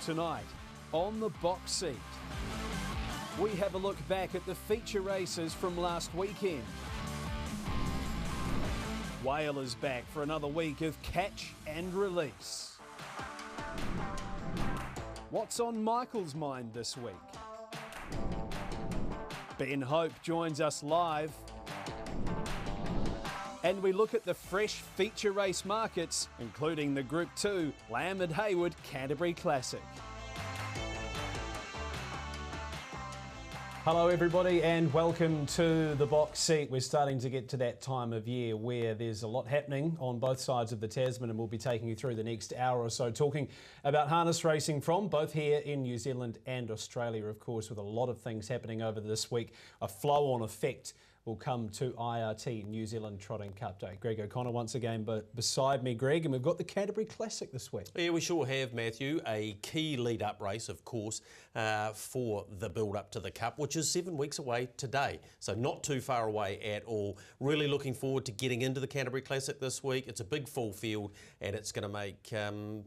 Tonight, on the box seat, we have a look back at the feature races from last weekend. Whale is back for another week of catch and release. What's on Michael's mind this week? Ben Hope joins us live. And we look at the fresh feature race markets, including the Group 2 Lamb and Hayward Canterbury Classic. Hello everybody and welcome to the box seat. We're starting to get to that time of year where there's a lot happening on both sides of the Tasman, and we'll be taking you through the next hour or so talking about harness racing from both here in New Zealand and Australia, of course, with a lot of things happening over this week. A flow-on effect will come to IRT, New Zealand Trotting Cup Day. Greg O'Connor once again beside me, Greg, and we've got the Canterbury Classic this week. Yeah, we sure have, Matthew. A key lead-up race, of course, for the build-up to the Cup, which is 7 weeks away today. So not too far away at all. Really looking forward to getting into the Canterbury Classic this week. It's a big full field and it's going to make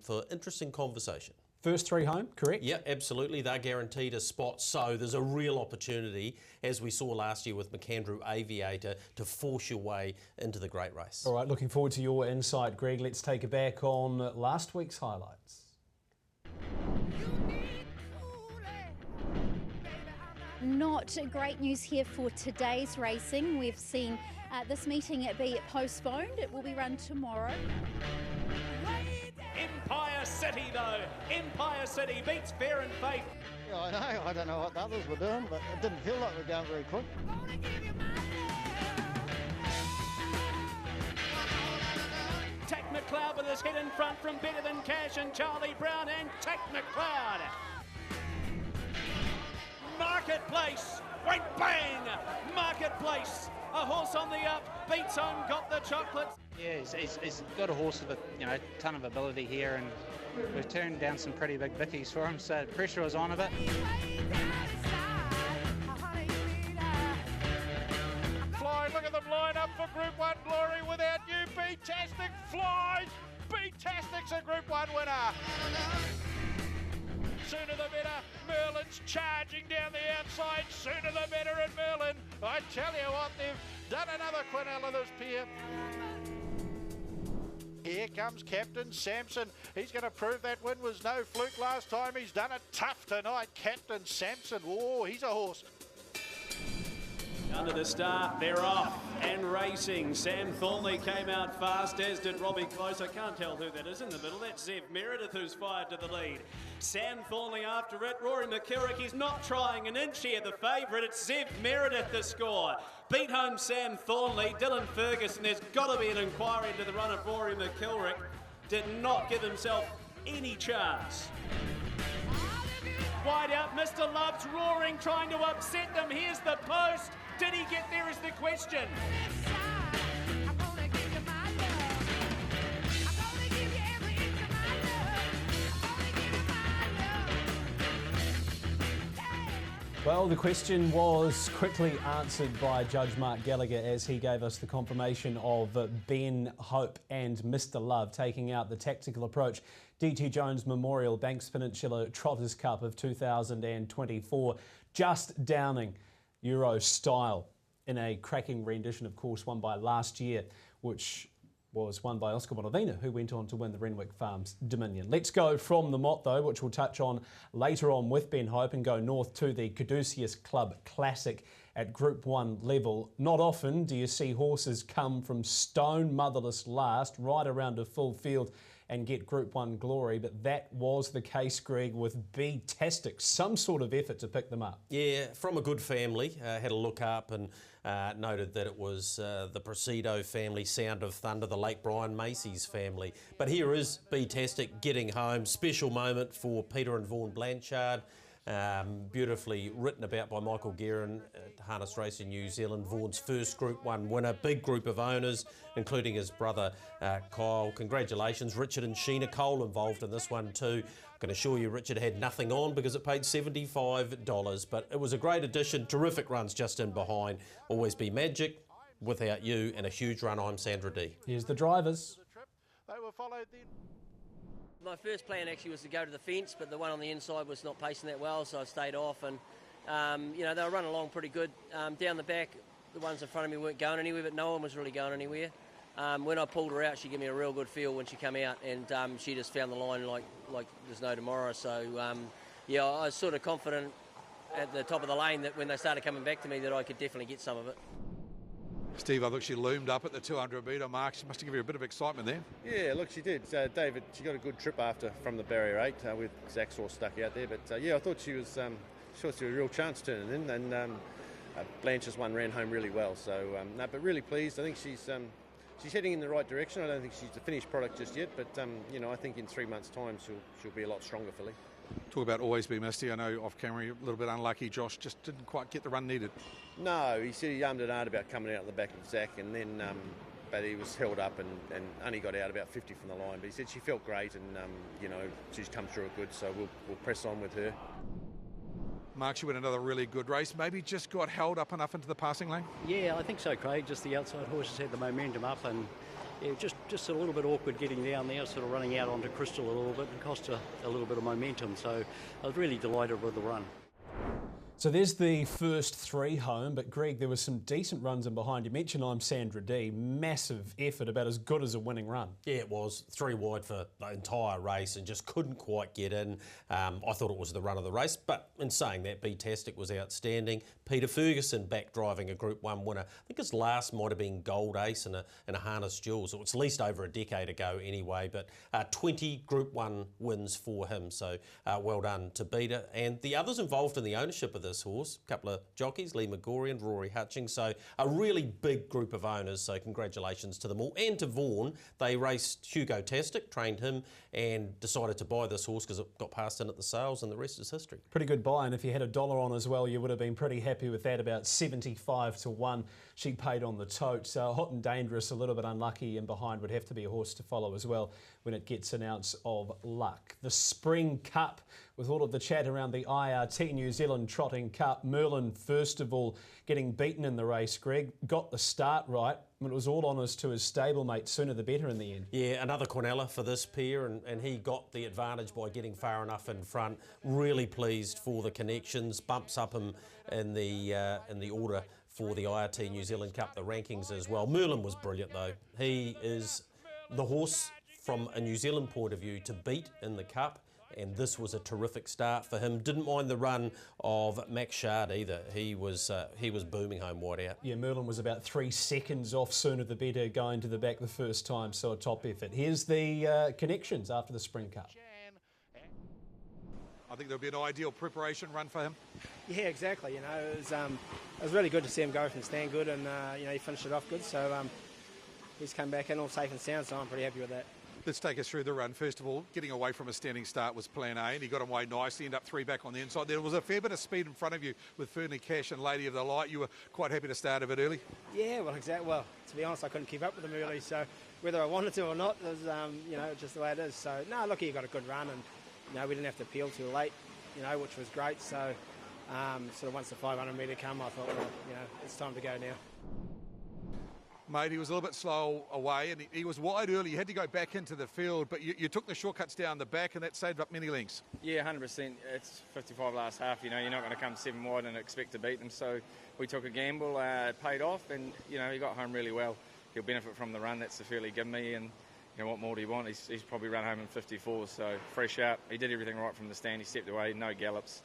for interesting conversation. First three home, correct? Yeah, absolutely. They're guaranteed a spot. So there's a real opportunity, as we saw last year with McAndrew Aviator, to force your way into the great race. All right, looking forward to your insight, Greg. Let's take it back on last week's highlights. Not great news here for today's racing. We've seen this meeting be postponed. It will be run tomorrow. Empire City, though. Empire City beats Fair and Faith. Yeah, I know. I don't know what the others were doing, but it didn't feel like we were going very quick. Tack McLeod with his head in front from Better Than Cash and Charlie Brown and Tack McLeod. Marketplace went bang! Marketplace, a horse on the up, beats on, got the chocolates. Yeah, he's got a horse with a ton of ability here, and we've turned down some pretty big bickies for him, so the pressure was on a bit. Fly, look at them line up for Group 1 glory without you. Beatastic flies. Beatastic's a Group 1 winner. Sooner the better. Merlin's charging down the outside. Sooner the better at Merlin. I tell you what, they've done another quinella this pair. Here comes Captain Samson. He's going to prove that win was no fluke last time. He's done it tough tonight. Captain Samson. Oh, he's a horse. Under the start, they're off and racing. Sam Thornley came out fast, as did Robbie Close. I can't tell who that is in the middle. That's Zev Meredith who's fired to the lead. Sam Thornley after it. Rory McIlwright, he's not trying an inch here. The favourite, it's Zev Meredith the score. Beat home Sam Thornley. Dylan Ferguson, there's got to be an inquiry into the run of Rory McIlwright. Did not give himself any chance. Wide out, Mr. Love's roaring, trying to upset them. Here's the post. Did he get there is the question. Well, the question was quickly answered by Judge Mark Gallagher as he gave us the confirmation of Ben Hope and Mr. Love taking out the tactical approach DT Jones Memorial Banks Peninsula Trotters Cup of 2024, just downing Euro style in a cracking rendition, of course, won by last year, which was won by Oscar Bonavina, who went on to win the Renwick Farms Dominion. Let's go from the Mott, though, which we'll touch on later on with Ben Hope, and go north to the Caduceus Club Classic at Group 1 level. Not often do you see horses come from stone motherless last right around a full field and get Group 1 glory, but that was the case, Greg, with Beatastic. Some sort of effort to pick them up. Yeah, from a good family. Had a look up and noted that it was the Presido family, Sound of Thunder, the late Brian Macy's family. But here is Beatastic getting home. Special moment for Peter and Vaughan Blanchard. Beautifully written about by Michael Guerin at Harness Racing New Zealand. Vaughan's first Group 1 winner. Big group of owners, including his brother Kyle. Congratulations. Richard and Sheena Cole involved in this one too. I can assure you Richard had nothing on because it paid $75, but it was a great addition. Terrific runs just in behind. Always Be Magic, Without You, and a huge run. I'm Sandra D. Here's the drivers. They were followed then. My first plan actually was to go to the fence, but the one on the inside was not pacing that well, so I stayed off. And they were running along pretty good. Down the back, the ones in front of me weren't going anywhere, but no one was really going anywhere. When I pulled her out, she gave me a real good feel when she came out, and she just found the line like there's no tomorrow. So I was sort of confident at the top of the lane that when they started coming back to me that I could definitely get some of it. Steve, I look, she loomed up at the 200-metre mark. She must have given you a bit of excitement there. Yeah, look, she did. David, she got a good trip after from the barrier 8 with Zach's horse stuck out there. But I thought she was a real chance turning in, and Blanche's one ran home really well. So, but really pleased. I think she's heading in the right direction. I don't think she's the finished product just yet, but I think in 3 months' time she'll be a lot stronger filly. Talk about always be misty. I know off camera a little bit unlucky. Josh just didn't quite get the run needed. No, he said he ummed and ahed about coming out on the back of Zach, and then but he was held up and only got out about 50 from the line. But he said she felt great, and she's come through it good. So we'll press on with her. Mark, she went another really good race. Maybe just got held up enough into the passing lane. Yeah, I think so, Craig. Just the outside horses had the momentum up, and just a little bit awkward getting down there, sort of running out onto Crystal a little bit, and cost her a little bit of momentum. So I was really delighted with the run. So there's the first 3 home, but Greg, there was some decent runs in behind. You mentioned I'm Sandra D. Massive effort, about as good as a winning run. Yeah, it was 3 wide for the entire race and just couldn't quite get in. I thought it was the run of the race, but in saying that, Betastic was outstanding. Peter Ferguson back driving a Group 1 winner. I think his last might have been Gold Ace in a harness duel, so it's at least over a decade ago anyway, but 20 Group 1 wins for him, so well done to Peter. And the others involved in the ownership of this horse, a couple of jockeys, Lee McGorry and Rory Hutchings, so a really big group of owners, so congratulations to them all. And to Vaughan, they raced Hugo Tastic, trained him, and decided to buy this horse because it got passed in at the sales, and the rest is history. Pretty good buy, and if you had $1 on as well, you would have been pretty happy with that, about 75 to 1. She paid on the tote, so Hot and Dangerous, a little bit unlucky, and behind would have to be a horse to follow as well when it gets an ounce of luck. The Spring Cup, with all of the chat around the IRT New Zealand Trotting Cup, Merlin first of all getting beaten in the race. Greg got the start right, but it was all on us to his stablemate, sooner the better in the end. Yeah, another Quinella for this pair, and he got the advantage by getting far enough in front. Really pleased for the connections, bumps up him in the order for the IRT New Zealand Cup, the rankings as well. Merlin was brilliant though. He is the horse from a New Zealand point of view to beat in the Cup, and this was a terrific start for him. Didn't mind the run of Max Shard either. He was booming home wide out. Yeah, Merlin was about 3 seconds off sooner the better going to the back the first time, so a top effort. Here's the connections after the Spring Cup. I think there'll be an ideal preparation run for him. Yeah, exactly. It was really good to see him go from stand good, and he finished it off good. So he's come back in all safe and sound. So I'm pretty happy with that. Let's take us through the run. First of all, getting away from a standing start was plan A, and he got away nicely, ended up 3 back on the inside. There was a fair bit of speed in front of you with Fernley Cash and Lady of the Light. You were quite happy to start a bit early. Yeah, well, exactly. Well, to be honest, I couldn't keep up with them early, so whether I wanted to or not was, just the way it is. So, no, look, he got a good run, and we didn't have to appeal too late, which was great. So, sort of once the 500 metre come, I thought, well, it's time to go now. Mate, he was a little bit slow away, and he was wide early. You had to go back into the field, but you took the shortcuts down the back, and that saved up many lengths. Yeah, 100%. It's 55 last half. You're not going to come 7 wide and expect to beat them. So we took a gamble, paid off, and he got home really well. He'll benefit from the run. That's the feel he gave me, and what more do you want? He's probably run home in 54, so fresh out. He did everything right from the stand. He stepped away, no gallops.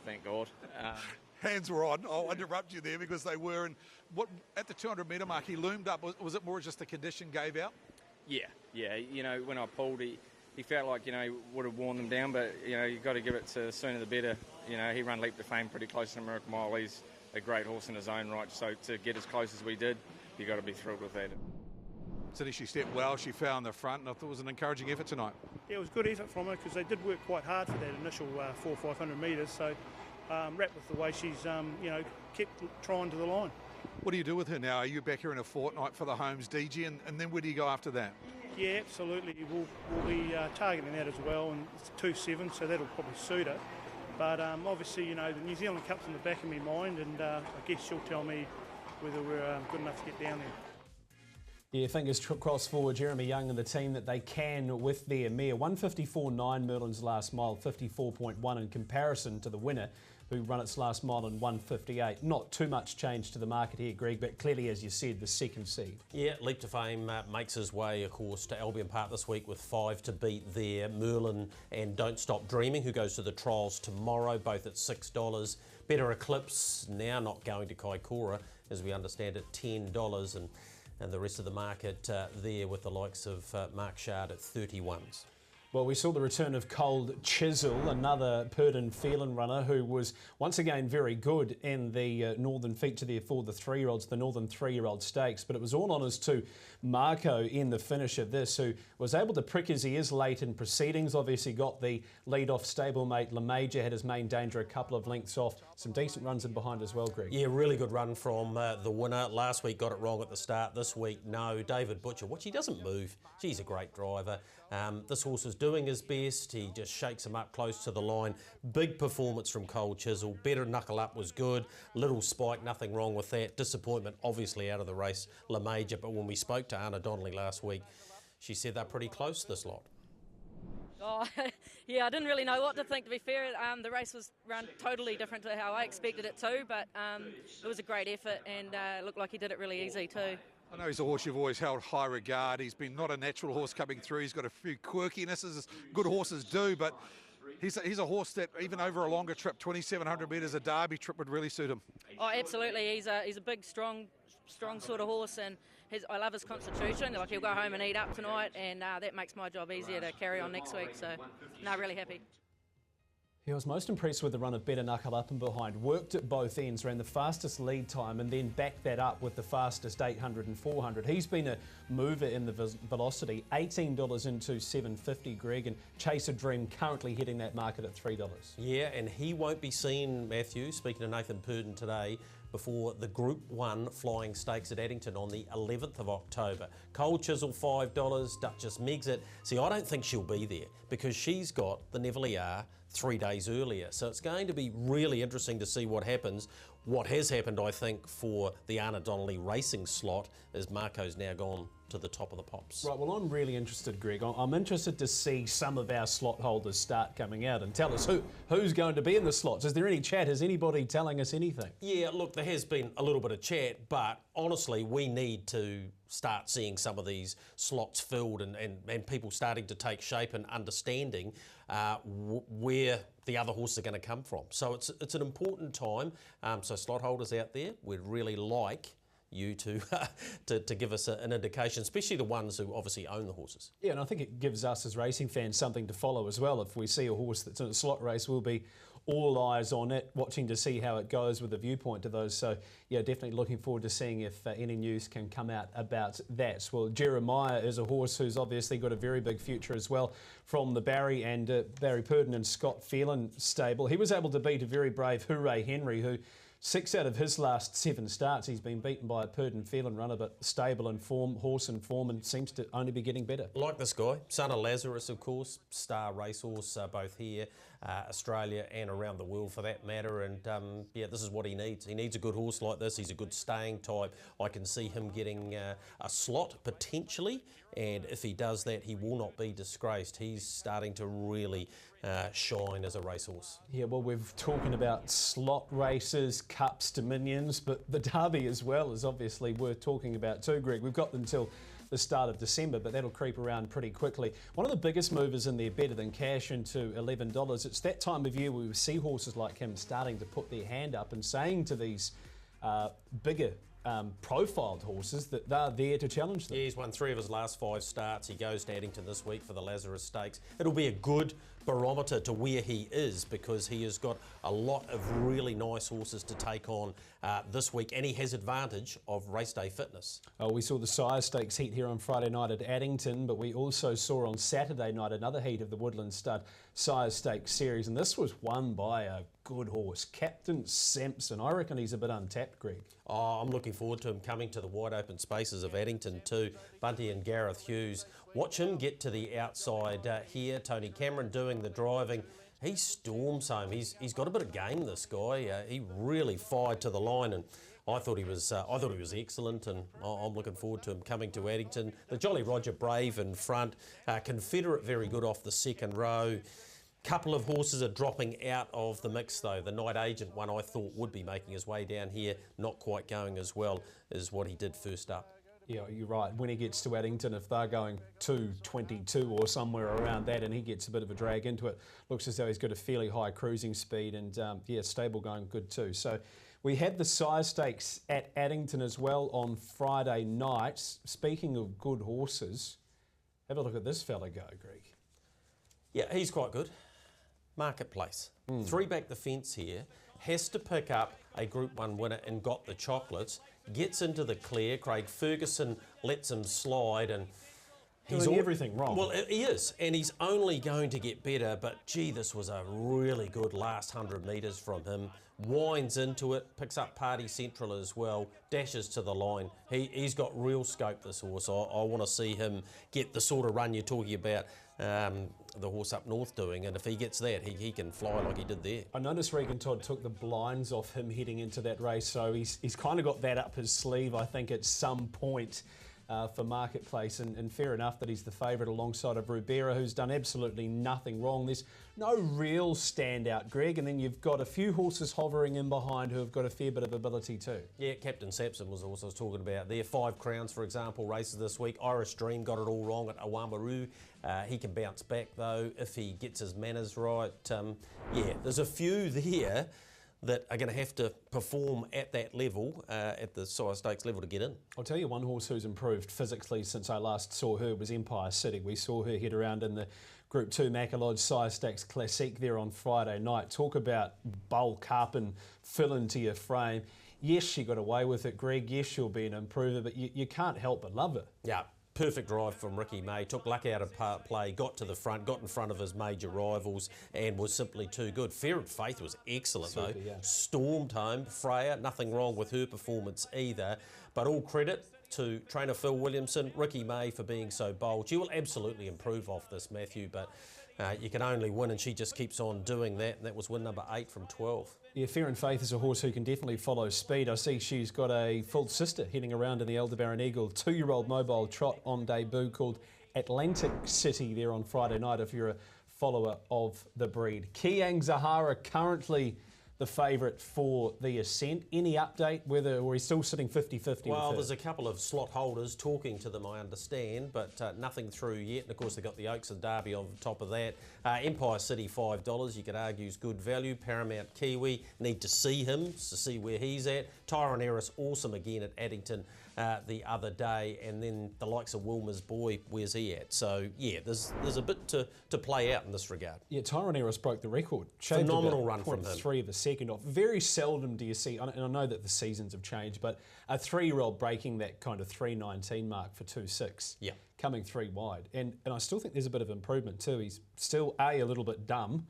Thank God. Hands were on. I'll interrupt you there because they were. And at the 200 metre mark, he loomed up. Was it more just the condition gave out? Yeah. When I pulled, he felt like he would have worn them down, but you've got to give it to sooner the better. He ran Leap to Fame pretty close to Miracle Mile. He's a great horse in his own right. So to get as close as we did, you got to be thrilled with that. Cindy, she stepped well. She found the front, and I thought it was an encouraging effort tonight. Yeah, it was good effort from her because they did work quite hard for that initial 400-500 metres. So. Wrapped with the way she's, kept trying to the line. What do you do with her now? Are you back here in a fortnight for the Homes DG, and then where do you go after that? Yeah, absolutely. We'll be targeting that as well, and it's 2-7, so that'll probably suit her. But obviously, the New Zealand Cup's in the back of my mind, and I guess she'll tell me whether we're good enough to get down there. Yeah, fingers crossed for Jeremy Young and the team that they can with their mare. 154.9 Merlin's last mile, 54.1 in comparison to the winner who run its last mile in 158. Not too much change to the market here, Greg, but clearly, as you said, the second seed. Yeah, Leap to Fame makes his way, of course, to Albion Park this week with 5 to beat there. Merlin and Don't Stop Dreaming, who goes to the trials tomorrow, both at $6. Better Eclipse, now not going to Kaikoura, as we understand it, $10. And the rest of the market there with the likes of Mark Shard at 31s. Well, we saw the return of Cold Chisel, another Purdon Phelan runner who was once again very good in the Northern feature there for the 3-year-olds, the Northern 3-year-old Stakes. But it was all honours to Marco in the finish of this, who was able to prick his ears late in proceedings. Obviously got the lead-off stablemate LeMajor, had his main danger a couple of lengths off. Some decent runs in behind as well, Greg. Yeah, really good run from the winner. Last week got it wrong at the start. This week, no. David Butcher, he doesn't move. He's a great driver. This horse is doing his best. He just shakes him up close to the line. Big performance from Cold Chisel. Better Knuckle Up was good. Little Spike, nothing wrong with that. Disappointment, obviously, out of the race, LeMajor. But when we spoke to Anna Donnelly last week, she said they're pretty close, this lot. Oh, yeah, I didn't really know what to think, to be fair. The race was run totally different to how I expected it to, but it was a great effort, and it looked like he did it really easy too. I know he's a horse you've always held high regard. He's been not a natural horse coming through. He's got a few quirkinesses, as good horses do, but he's a horse that even over a longer trip, 2,700 metres, a Derby trip would really suit him. Oh, absolutely. He's a big, strong sort of horse, and I love his constitution. Like, he'll go home and eat up tonight, and that makes my job easier to carry on next week. So, no, really happy. He was most impressed with the run of Better Knuckle Up and behind. Worked at both ends, ran the fastest lead time and then backed that up with the fastest 800 and 400. He's been a mover in the velocity. $18 into $7.50, Greg, and Chase a Dream currently hitting that market at $3. Yeah, and he won't be seen, Matthew, speaking to Nathan Purdon today, before the Group 1 Flying Stakes at Addington on the 11th of October. Cold Chisel, $5, Duchess Megs it. See, I don't think she'll be there because she's got the Neville 3 days earlier. So it's going to be really interesting to see what happens. What has happened, I think, for the Anna Donnelly racing slot is Marco's now gone to the top of the pops. Right, well, I'm really interested, Greg. I'm interested to see some of our slot holders start coming out and tell us who's going to be in the slots. Is there any chat? Is anybody telling us anything? Yeah, look, there has been a little bit of chat, but honestly, we need to start seeing some of these slots filled and people starting to take shape and understanding where the other horses are going to come from. So it's an important time. So slot holders out there, we'd really like you to give us an indication, especially the ones who obviously own the horses. Yeah, and I think it gives us as racing fans something to follow as well. If we see a horse that's in a slot race, we'll be all eyes on it, watching to see how it goes with a viewpoint to those. So, yeah, definitely looking forward to seeing if any news can come out about that. Well, Jeremiah is a horse who's obviously got a very big future as well from the Barry and Barry Purdon and Scott Phelan stable. He was able to beat a very brave Hooray Henry, who 6 out of his last 7 starts, he's been beaten by a Purdon Phelan runner, but stable in form, horse in form, and seems to only be getting better. Like this guy, son of Lazarus, of course, star racehorse, both here, Australia and around the world for that matter. And yeah, this is what he needs. He needs a good horse like this. He's a good staying type. I can see him getting a slot potentially, and if he does that, he will not be disgraced. He's starting to really shine as a racehorse. Yeah, well, we're talking about slot races, cups, dominions, but the Derby as well is obviously worth talking about too, Greg. We've got until the start of December, but that'll creep around pretty quickly. One of the biggest movers in there, Better Than Cash, into $11. It's that time of year where we see horses like him starting to put their hand up and saying to these bigger profiled horses that they're there to challenge them. Yeah, he's won 3 of his last 5 starts. He goes to Addington this week for the Lazarus Stakes. It'll be a good barometer to where he is because he has got a lot of really nice horses to take on this week, and he has advantage of race day fitness. We saw the Sire Stakes heat here on Friday night at Addington, but we also saw on Saturday night another heat of the Woodland Stud Sire Stakes series, and this was won by a good horse, Captain Sampson. I reckon he's a bit untapped, Greg. Oh, I'm looking forward to him coming to the wide open spaces of Addington too. Bunty and Gareth Hughes. Watch him get to the outside here. Tony Cameron doing the driving. He storms home. He's got a bit of game, this guy. He really fired to the line, and I thought he was excellent, and I'm looking forward to him coming to Addington. The Jolly Roger Brave in front, Confederate very good off the second row. Couple of horses are dropping out of the mix though. The Night Agent one I thought would be making his way down here, not quite going as well as what he did first up. Yeah, you're right. When he gets to Addington, if they're going 2:22 or somewhere around that and he gets a bit of a drag into it, looks as though he's got a fairly high cruising speed and stable going good too. So we had the Sire Stakes at Addington as well on Friday night. Speaking of good horses, have a look at this fella go, Greg. Yeah, he's quite good. Marketplace. 3 back the fence here, has to pick up a Group 1 winner and got the chocolates, gets into the clear. Craig Ferguson lets him slide and he's doing everything wrong. Well, he is, and he's only going to get better, but gee, this was a really good last 100 metres from him. Winds into it, picks up Party Central as well, dashes to the line. He's got real scope, this horse. I want to see him get the sort of run you're talking about the horse up north doing, and if he gets that, he can fly like he did there. I noticed Regan Todd took the blinds off him heading into that race, so he's kind of got that up his sleeve, I think, at some point for Marketplace, and fair enough that he's the favourite alongside of Rubera, who's done absolutely nothing wrong. There's no real standout, Greg, and then you've got a few horses hovering in behind who have got a fair bit of ability too. Yeah, Captain Sapson was the horse I was talking about there. 5 Crowns, for example, races this week. Irish Dream got it all wrong at Awamaru. He can bounce back though if he gets his manners right. There's a few there that are going to have to perform at that level, at the Sire Stakes level, to get in. I'll tell you one horse who's improved physically since I last saw her was Empire City. We saw her head around in the Group 2 Macalodge Sire Stakes Classic there on Friday night. Talk about bulk up and fill into your frame. Yes, she got away with it, Greg. Yes, she'll be an improver, but you can't help but love her. Yeah. Perfect drive from Ricky May, took luck out of play, got to the front, got in front of his major rivals and was simply too good. Fair and Faith was excellent though. Yeah. Stormed home. Freya, nothing wrong with her performance either, but all credit to trainer Phil Williamson, Ricky May for being so bold. She will absolutely improve off this, Matthew, but you can only win, and she just keeps on doing that, and that was win number 8 from 12. Yeah, Fair and Faith is a horse who can definitely follow speed. I see she's got a full sister heading around in the Aldebaran Eagle 2-year-old mobile trot on debut called Atlantic City there on Friday night if you're a follower of the breed. Kiang Zahara currently the favourite for the Ascent. Any update or he's still sitting 50-50? Well, there's a couple of slot holders talking to them, I understand, but nothing through yet. And of course, they've got the Oaks and Derby on top of that. Empire City, $5. You could argue is good value. Paramount Kiwi, need to see him to see where he's at. Tyrone Eris, awesome again at Addington the other day. And then the likes of Wilmer's Boy, where's he at? So, yeah, there's a bit to play out in this regard. Yeah, Tyrone Eris broke the record. Phenomenal run from him. 3 of a second off. Very seldom do you see, and I know that the seasons have changed, but a 3-year-old breaking that kind of 3:19 mark for 2.6. Yeah. Coming 3 wide. And I still think there's a bit of improvement too. He's still A little bit dumb,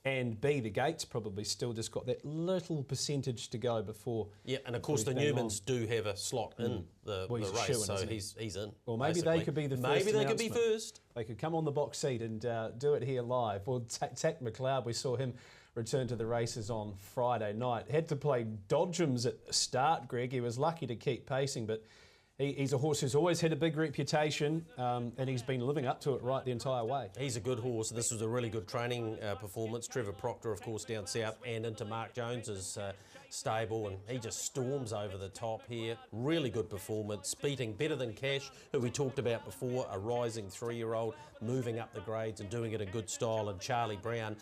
and B, the gate's probably still just got that little percentage to go before. Yeah, and of course the Newmans do have a slot in the race, so he's in. Well, maybe basically. They could be the first. Maybe they could be first. They could come on the box seat and do it here live. Well, Tack McLeod, we saw him return to the races on Friday night. Had to play dodgems at the start, Greg. He was lucky to keep pacing, but he's a horse who's always had a big reputation, and he's been living up to it right the entire way. He's a good horse. This was a really good training performance. Trevor Proctor, of course, down south and into Mark Jones's stable, and he just storms over the top here. Really good performance, beating better than Cash, who we talked about before, a rising 3-year-old, moving up the grades and doing it in good style, and Charlie Brown,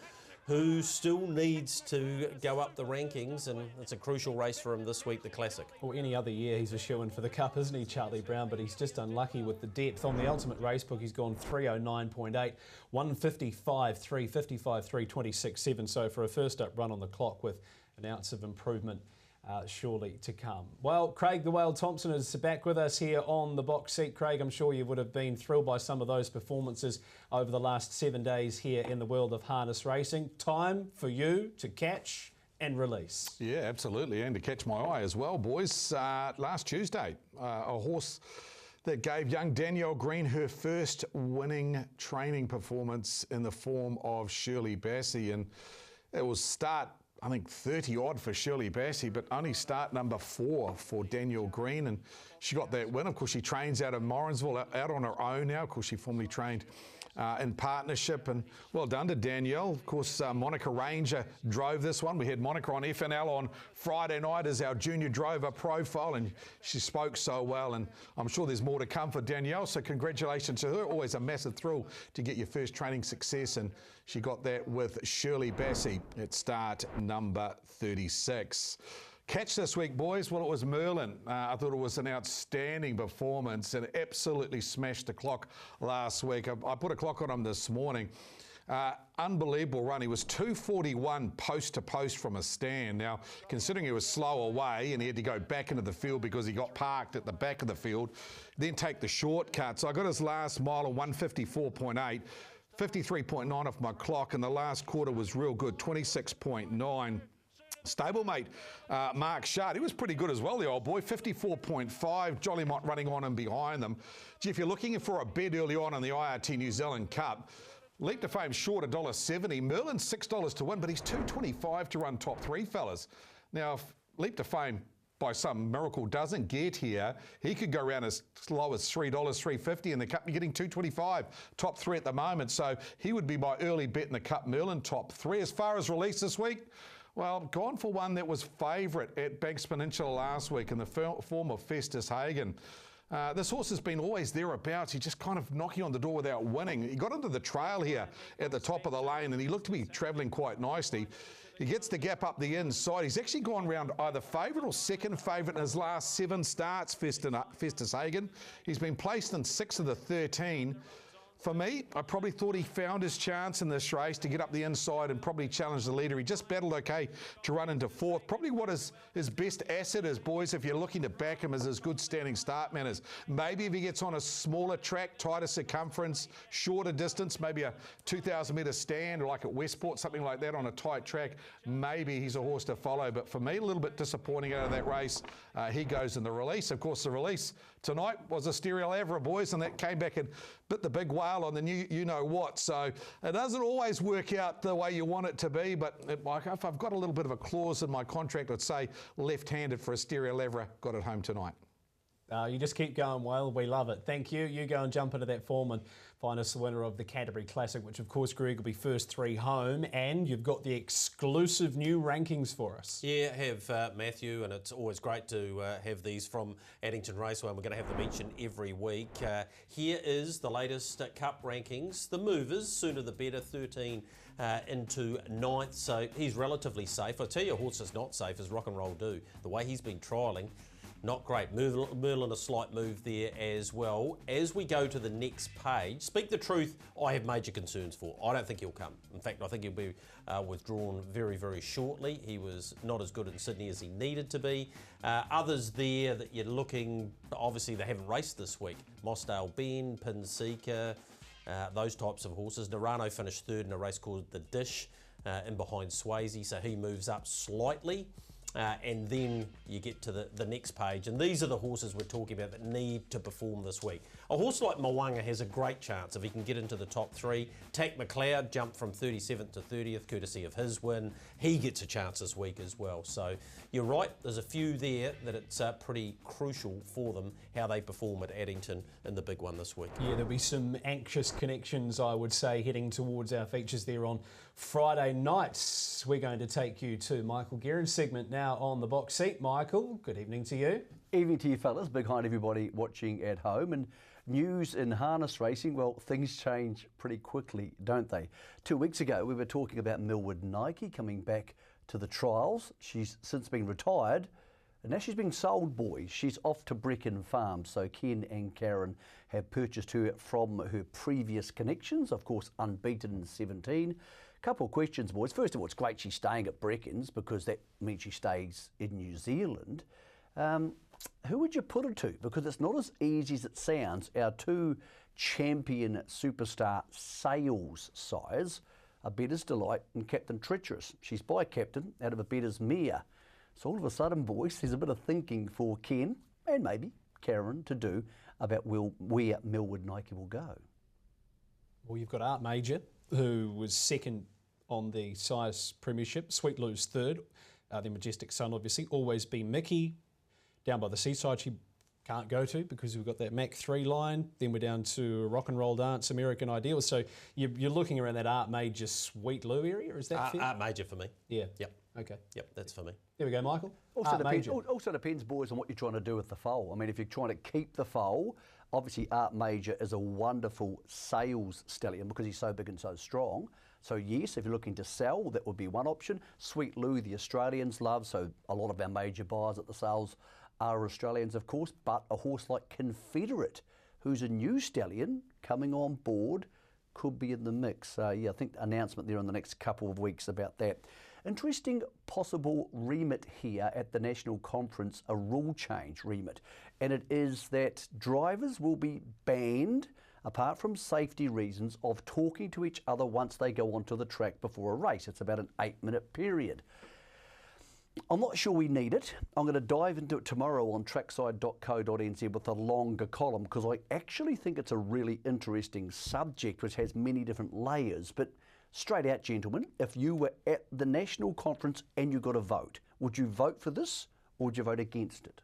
who still needs to go up the rankings, and it's a crucial race for him this week, the Classic. Well, any other year he's a shoo-in for the Cup, isn't he, Charlie Brown? But he's just unlucky with the depth. On the Ultimate Racebook, he's gone 309.8, 155.3, 55.3, 26.7. So for a first-up run on the clock with an ounce of improvement surely to come. Well, Craig the Whale Thompson is back with us here on the box seat. Craig, I'm sure you would have been thrilled by some of those performances over the last 7 days here in the world of harness racing. Time for you to catch and release. Yeah, absolutely, and to catch my eye as well, boys. Last Tuesday, a horse that gave young Danielle Green her first winning training performance in the form of Shirley Bassey, and it was start I think 30 odd for Shirley Bassey, but only start number 4 for Danielle Green, and she got that win. Of course, she trains out of Morrinsville, out on her own now. Of course, she formerly trained in partnership, and well done to Danielle. Of course, Monica Ranger drove this one. We had Monica on FNL on Friday night as our junior drover profile, and she spoke so well, and I'm sure there's more to come for Danielle, so congratulations to her. Always a massive thrill to get your first training success, and she got that with Shirley Bassey at start number 36. Catch this week, boys. Well, it was Merlin. I thought it was an outstanding performance and absolutely smashed the clock last week. I put a clock on him this morning. Unbelievable run. He was 241 post to post from a stand. Now, considering he was slow away and he had to go back into the field because he got parked at the back of the field, then take the shortcut. So I got his last mile on 154.8. 53.9 off my clock, and the last quarter was real good, 26.9. Stablemate Mark Shard, he was pretty good as well, the old boy, 54.5. Jolly Mott running on and behind them. Gee, if you're looking for a bid early on in the IRT New Zealand Cup, Leap to Fame short $1.70. Merlin's $6 to win, but he's $2.25 to run top 3, fellas. Now, if Leap to Fame by some miracle doesn't get here, he could go around as low as $3, $3.50 in the Cup. You're getting $2.25, top 3 at the moment. So he would be my early bet in the Cup. Merlin, top 3. As far as release this week, well, gone for one that was favourite at Banks Peninsula last week in the form of Festus Hagen. This horse has been always thereabouts. He's just kind of knocking on the door without winning. He got into the trail here at the top of the lane, and he looked to be travelling quite nicely. He gets the gap up the inside. He's actually gone round either favourite or second favourite in his last 7 starts, Festus Hagen. He's been placed in 6 of the 13. For me, I probably thought he found his chance in this race to get up the inside and probably challenge the leader. He just battled okay to run into 4th. Probably what his best asset is, boys, if you're looking to back him, is his good standing start manners. Maybe if he gets on a smaller track, tighter circumference, shorter distance, maybe a 2,000 metre stand like at Westport, something like that on a tight track, maybe he's a horse to follow. But for me, a little bit disappointing out of that race. He goes in the release. Of course, the release tonight was a Stereo Lavra, boys, and that came back and bit the big whale on the new you-know-what. So it doesn't always work out the way you want it to be, but if I've got a little bit of a clause in my contract, I'd say left-handed for a Stereo Lavra, got it home tonight. You just keep going, Whale. We love it. Thank you. You go and jump into that form and find us the winner of the Canterbury Classic, which, of course, Greg, will be first 3 home. And you've got the exclusive new rankings for us. Yeah, have Matthew, and it's always great to have these from Addington Raceway, and we're going to have them each and every week. Here is the latest Cup rankings. The movers, sooner the better, 13 into 9th, so he's relatively safe. I'll tell you a horse that's not safe is Rock and Roll Do. The way he's been trialling, not great. Merlin a slight move there as well. As we go to the next page, Speak the Truth, I have major concerns for. I don't think he'll come. In fact, I think he'll be withdrawn very, very shortly. He was not as good in Sydney as he needed to be. Others there that you're looking, obviously they haven't raced this week. Mossdale Ben, Pinsika, those types of horses. Narano finished 3rd in a race called The Dish in behind Swayze, so he moves up slightly. And then you get to the next page. And these are the horses we're talking about that need to perform this week. A horse like Mwanga has a great chance if he can get into the top 3. Tack McLeod jumped from 37th to 30th, courtesy of his win. He gets a chance this week as well. So you're right, there's a few there that it's pretty crucial for them how they perform at Addington in the big one this week. Yeah, there'll be some anxious connections, I would say, heading towards our features there on Friday nights. We're going to take you to Michael Guerin's segment now on the box seat. Michael, good evening to you. Evening to you fellas, big hi to everybody watching at home. And news in harness racing, well, things change pretty quickly, don't they? 2 weeks ago we were talking about Millwood Nike coming back to the trials. She's since been retired and now she's being sold, boys. She's off to Brecon Farm, so Ken and Karen have purchased her from her previous connections, of course unbeaten in 17. Couple of questions, boys. First of all, it's great she's staying at Brecons because that means she stays in New Zealand. Who would you put her to? Because it's not as easy as it sounds. Our 2 champion superstar sales sires are Bettor's Delight and Captain Treacherous. She's by Captain out of a Bettor's mare. So all of a sudden, boys, there's a bit of thinking for Ken and maybe Karen to do about where Millwood Nike will go. Well, you've got Art Major, who was second on the Sires Premiership. Sweet Lou's third. The Majestic Sun, obviously. Always Be Mickey. Down by the seaside, she can't go to because we've got that Mach 3 line. Then we're down to Rock and Roll Dance, American Ideal. So you're looking around that Art Major, Sweet Lou area. Is that fair? Art Major for me. Yeah. Yep. Okay. Yep, that's for me. There we go, Michael. Also depends, boys, on what you're trying to do with the foal. I mean, if you're trying to keep the foal, obviously Art Major is a wonderful sales stallion because he's so big and so strong. So yes, if you're looking to sell, that would be one option. Sweet Lou, the Australians love, so a lot of our major buyers at the sales are Australians, of course, but a horse like Confederate, who's a new stallion coming on board, could be in the mix. Yeah, I think announcement there in the next couple of weeks about that. Interesting possible remit here at the National Conference, a rule change remit, and it is that drivers will be banned, apart from safety reasons, of talking to each other once they go onto the track before a race. It's about an 8-minute period. I'm not sure we need it. I'm going to dive into it tomorrow on trackside.co.nz with a longer column because I actually think it's a really interesting subject which has many different layers. But straight out, gentlemen, if you were at the National Conference and you got a vote, would you vote for this or would you vote against it?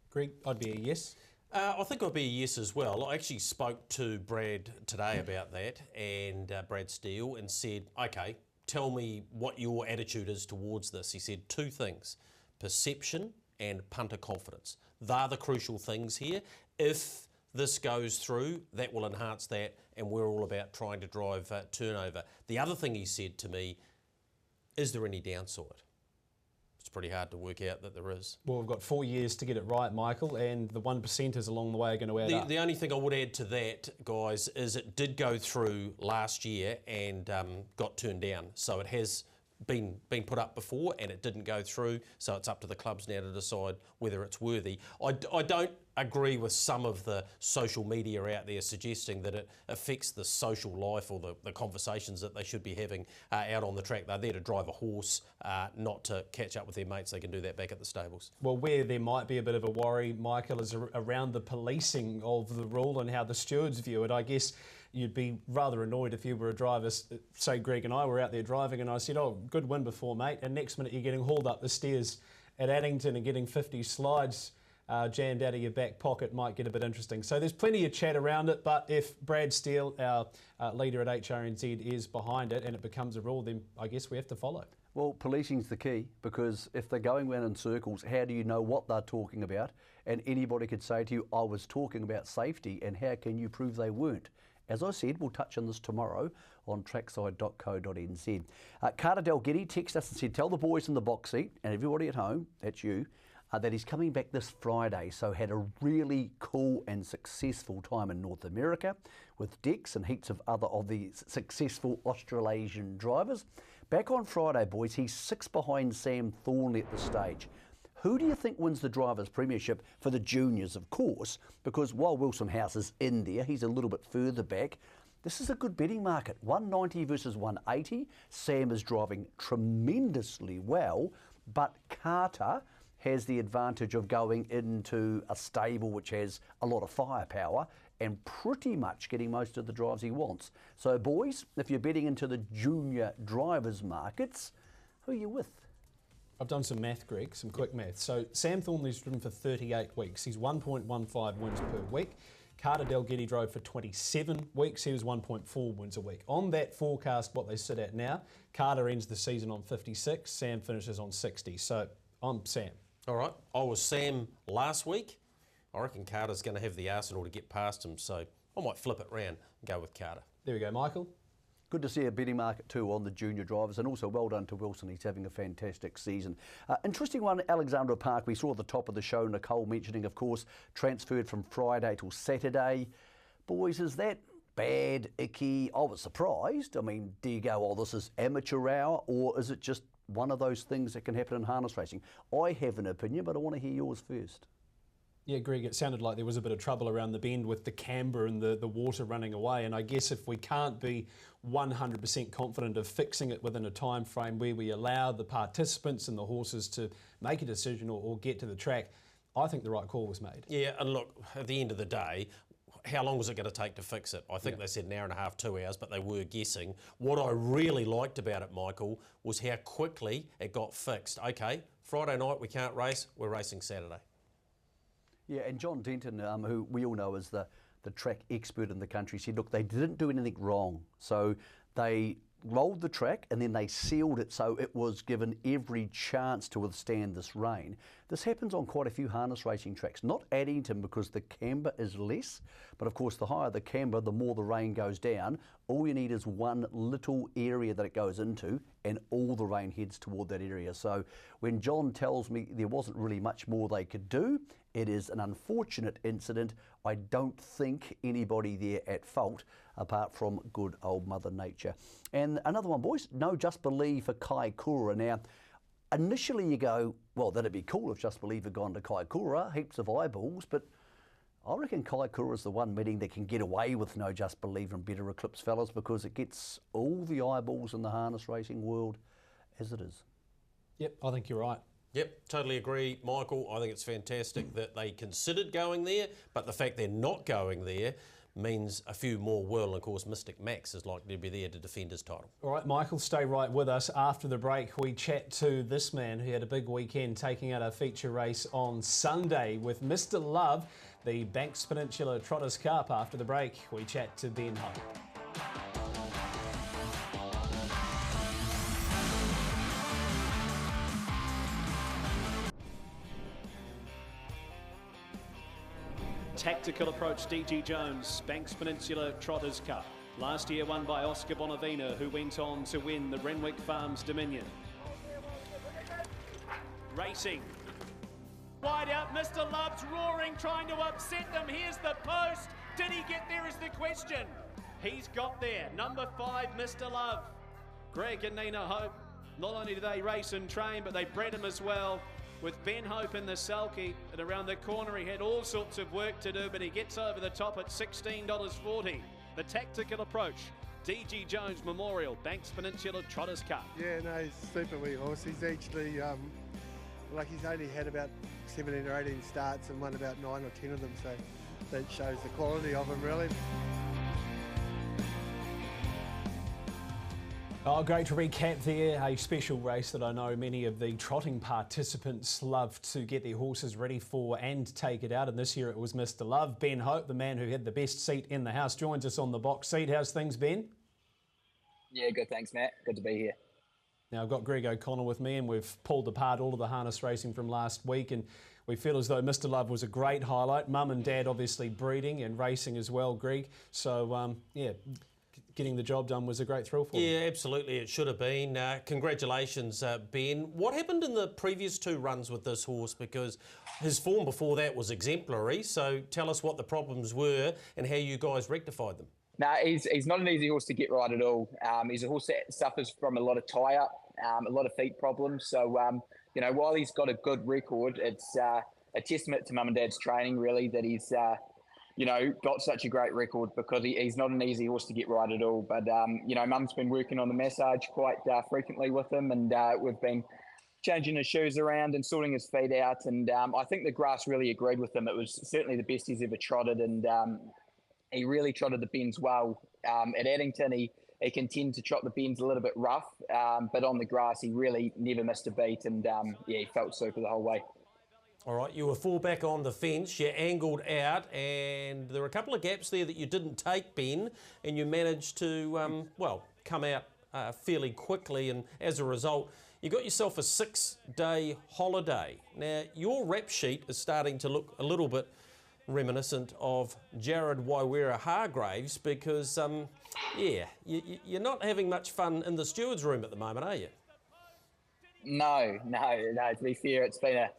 Greg, I'd be a yes. I think I'd be a yes as well. I actually spoke to Brad today about that, and Brad Steele, and said, okay, tell me what your attitude is towards this. He said 2 things, perception and punter confidence. They're the crucial things here. If this goes through, that will enhance that, and we're all about trying to drive turnover. The other thing he said to me, is there any downside? It's pretty hard to work out that there is. Well, we've got 4 years to get it right, Michael, and the 1%ers along the way are going to add up. The only thing I would add to that, guys, is it did go through last year and got turned down. So it has been put up before and it didn't go through, so it's up to the clubs now to decide whether it's worthy. I don't agree with some of the social media out there suggesting that it affects the social life or the conversations that they should be having out on the track. They're there to drive a horse, not to catch up with their mates. They can do that back at the stables. Well, where there might be a bit of a worry, Michael, is around the policing of the rule and how the stewards view it. I guess you'd be rather annoyed if you were a driver, say Greg and I were out there driving and I said, oh, good win before, mate, and next minute you're getting hauled up the stairs at Addington and getting 50 slides jammed out of your back pocket. Might get a bit interesting. So there's plenty of chat around it, but if Brad Steele, our leader at HRNZ, is behind it and it becomes a rule, then I guess we have to follow. Well, policing's the key, because if they're going round in circles, how do you know what they're talking about? And anybody could say to you, I was talking about safety, and how can you prove they weren't? As I said, we'll touch on this tomorrow on trackside.co.nz. Carter Dalgetty texted us and said, tell the boys in the box seat, and everybody at home, that's you, that he's coming back this Friday. So had a really cool and successful time in North America with Dex and heaps of other of the successful Australasian drivers. Back on Friday, boys, he's 6 behind Sam Thornley at the stage. Who do you think wins the Drivers' Premiership for the juniors, of course? Because while Wilson House is in there, he's a little bit further back. This is a good betting market. 190 versus 180. Sam is driving tremendously well, but Carter has the advantage of going into a stable which has a lot of firepower and pretty much getting most of the drives he wants. So, boys, if you're betting into the junior drivers' markets, who are you with? I've done some math, Greg, some quick math. So Sam Thornley's driven for 38 weeks. He's 1.15 wins per week. Carter Dalgetty drove for 27 weeks. He was 1.4 wins a week. On that forecast, what they sit at now, Carter ends the season on 56, Sam finishes on 60. So I'm Sam. All right. I was Sam last week. I reckon Carter's going to have the arsenal to get past him, so I might flip it round and go with Carter. There we go, Michael. Good to see a betting market too on the junior drivers, and also well done to Wilson. He's having a fantastic season. Interesting one, Alexandra Park. We saw at the top of the show, Nicole mentioning, of course, transferred from Friday till Saturday. Boys, is that bad, icky? I was surprised. I mean, do you go, oh, this is amateur hour, or is it just one of those things that can happen in harness racing? I have an opinion, but I want to hear yours first. Yeah, Greg, it sounded like there was a bit of trouble around the bend with the camber and the water running away, and I guess if we can't be 100% confident of fixing it within a time frame where we allow the participants and the horses to make a decision or get to the track, I think the right call was made. Yeah, and look, at the end of the day, how long was it going to take to fix it? I think they said an hour and a half, 2 hours, but they were guessing. What I really liked about it, Michael, was how quickly it got fixed. Okay, Friday night we can't race, we're racing Saturday. Yeah, and John Denton, who we all know is the track expert in the country, said, look, they didn't do anything wrong. So they rolled the track and then they sealed it so it was given every chance to withstand this rain. This happens on quite a few harness racing tracks, not Addington because the camber is less, but of course the higher the camber, the more the rain goes down. All you need is one little area that it goes into and all the rain heads toward that area. So when John tells me there wasn't really much more they could do, it is an unfortunate incident. I don't think anybody there at fault apart from good old Mother Nature. And another one, boys, no Just Believe for Kaikoura. Now, initially you go, well, that'd be cool if Just Believe had gone to Kaikoura, heaps of eyeballs, but I reckon Kaikoura is the one meeting that can get away with no Just Believe and Better Eclipse, fellas, because it gets all the eyeballs in the harness racing world as it is. Yep, I think you're right. Yep, totally agree, Michael. I think it's fantastic that they considered going there, but the fact they're not going there means a few more will. And of course, Mystic Max is likely to be there to defend his title. All right, Michael, stay right with us. After the break, we chat to this man who had a big weekend taking out a feature race on Sunday with Mr. Love, the Banks Peninsula Trotters Cup. After the break, we chat to Ben Hope. Tactical approach, DG Jones, Banks Peninsula Trotters Cup. Last year won by Oscar Bonavina, who went on to win the Renwick Farms Dominion. Racing. Wide out, Mr. Love's roaring, trying to upset them. Here's the post. Did he get there is the question. He's got there. Number 5, Mr. Love. Greg and Nina Hope, not only do they race and train, but they bred him as well. With Ben Hope in the sulky, and around the corner he had all sorts of work to do, but he gets over the top at $16.40. The tactical approach, DG Jones Memorial, Banks Peninsula Trotters Cup. Yeah, no, he's a super wee horse. He's actually, he's only had about 17 or 18 starts and won about 9 or 10 of them, so that shows the quality of him, really. Oh, great to recap there. A special race that I know many of the trotting participants love to get their horses ready for and take it out. And this year it was Mr. Love. Ben Hope, the man who had the best seat in the house, joins us on the box seat. How's things, Ben? Yeah, good. Thanks, Matt. Good to be here. Now, I've got Greg O'Connell with me and we've pulled apart all of the harness racing from last week, and we feel as though Mr. Love was a great highlight. Mum and Dad obviously breeding and racing as well, Greg. So, getting the job done was a great thrill for him. Yeah, absolutely, it should have been. Congratulations, Ben. What happened in the previous 2 runs with this horse? Because his form before that was exemplary, so tell us what the problems were and how you guys rectified them. No, he's not an easy horse to get right at all. He's a horse that suffers from a lot of tie-up, a lot of feet problems. So, while he's got a good record, it's a testament to Mum and Dad's training, really, that he's got such a great record, because he's not an easy horse to get right at all. But, Mum's been working on the massage quite frequently with him, and we've been changing his shoes around and sorting his feet out. And I think the grass really agreed with him. It was certainly the best he's ever trotted, and he really trotted the bends well. At Addington, he can tend to trot the bends a little bit rough, but on the grass, he really never missed a beat, and he felt super the whole way. All right, you were 4 back on the fence, you angled out, and there were a couple of gaps there that you didn't take, Ben, and you managed to, come out fairly quickly, and as a result, you got yourself a 6-day holiday. Now, your rap sheet is starting to look a little bit reminiscent of Jared Waiwera Hargraves, because, you're not having much fun in the steward's room at the moment, are you? No, to be fair, it's been a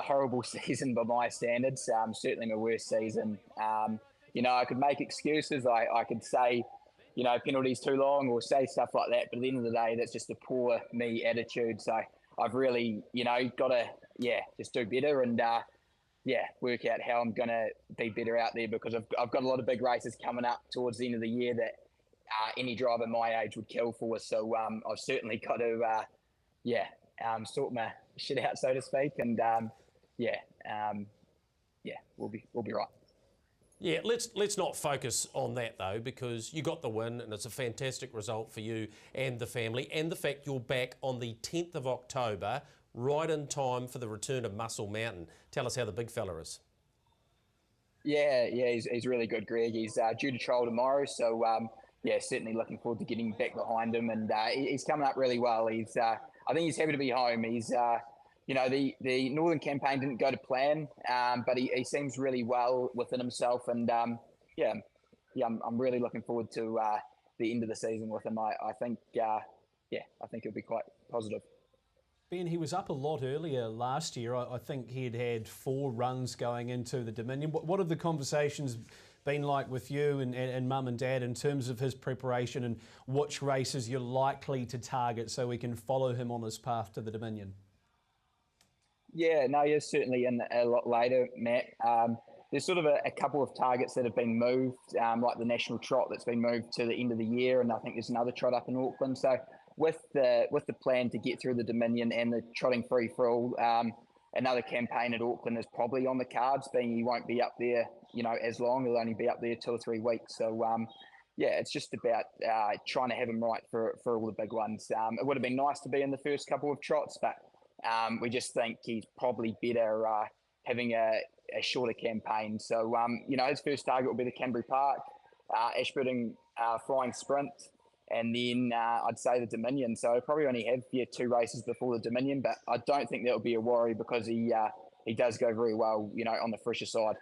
horrible season by my standards. Certainly my worst season. I could make excuses. I could say, penalties too long or say stuff like that. But at the end of the day, that's just a poor me attitude. So I've really, got to, just do better and, work out how I'm going to be better out there, because I've got a lot of big races coming up towards the end of the year that any driver my age would kill for. So I've certainly got to, sort my shit out, so to speak, and we'll be right. Yeah, let's not focus on that though, because you got the win and it's a fantastic result for you and the family, and the fact you're back on the 10th of October, right in time for the return of Muscle Mountain. Tell us how the big fella is. Yeah, he's really good, Greg. He's due to trial tomorrow, so yeah, certainly looking forward to getting back behind him, and he's coming up really well. I think he's happy to be home. He's you know, the Northern campaign didn't go to plan, but he seems really well within himself, and yeah, I'm really looking forward to the end of the season with him. I think yeah, I think it'll be quite positive. Ben, he was up a lot earlier last year. I think he'd had 4 runs going into the Dominion. What have the conversations been like with you and Mum and Dad in terms of his preparation and which races you're likely to target so we can follow him on his path to the Dominion? Yeah, no, you're certainly in a lot later, Matt. There's sort of a couple of targets that have been moved, like the National Trot that's been moved to the end of the year, and I think there's another trot up in Auckland. So with the plan to get through the Dominion and the trotting free for all, another campaign at Auckland is probably on the cards, being he won't be up there, you know, as long. He'll only be up there 2 or 3 weeks. So yeah, it's just about trying to have him right for all the big ones. It would have been nice to be in the first couple of trots, but we just think he's probably better having a shorter campaign. So you know, his first target will be the Canterbury Park, Ashburton Flying Sprint, and then I'd say the Dominion. So probably only have 2 races before the Dominion, but I don't think that will be a worry because he does go very well, you know, on the fresher side.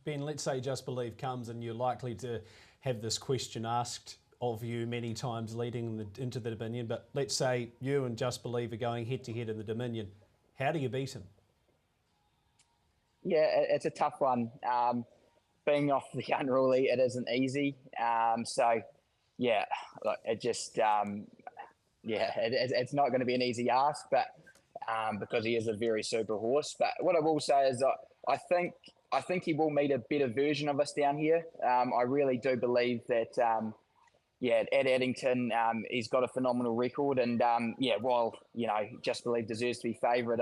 Ben, let's say Just Believe comes and you're likely to have this question asked of you many times leading into the Dominion, but let's say you and Just Believe are going head-to-head in the Dominion. How do you beat him? Yeah, it's a tough one. Being off the unruly, it isn't easy. So, yeah, look, it just, it's not going to be an easy ask, but because he is a very super horse. But what I will say is I think he will meet a better version of us down here. I really do believe that, at Addington, he's got a phenomenal record. And, while, you know, Just Believe deserves to be favourite,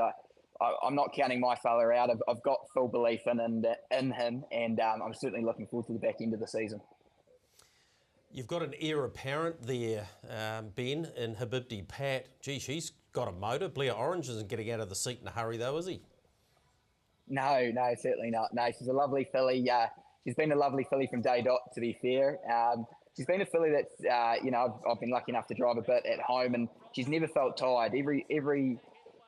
I'm not counting my fella out. I've got full belief in him, and I'm certainly looking forward to the back end of the season. You've got an heir apparent there, Ben, in Habibti Pat. Gee, she's got a motor. Blair Orange isn't getting out of the seat in a hurry though, is he? No, certainly not. No, she's a lovely filly. She's been a lovely filly from day dot, to be fair. She's been a filly that's, you know, I've been lucky enough to drive a bit at home, and she's never felt tired.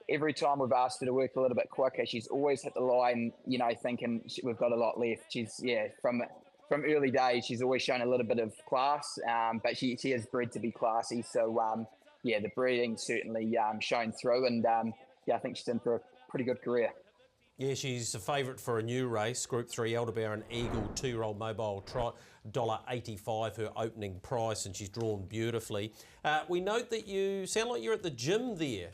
Every time we've asked her to work a little bit quicker, she's always hit the line, you know, thinking we've got a lot left. She's, from early days, she's always shown a little bit of class, but she is bred to be classy. So, the breeding certainly shown through, and I think she's in for a pretty good career. Yeah, she's a favourite for a new race, Group 3 Elderbaron Eagle 2-year-old mobile trot, $1.85 her opening price, and she's drawn beautifully. We note that you sound like you're at the gym there,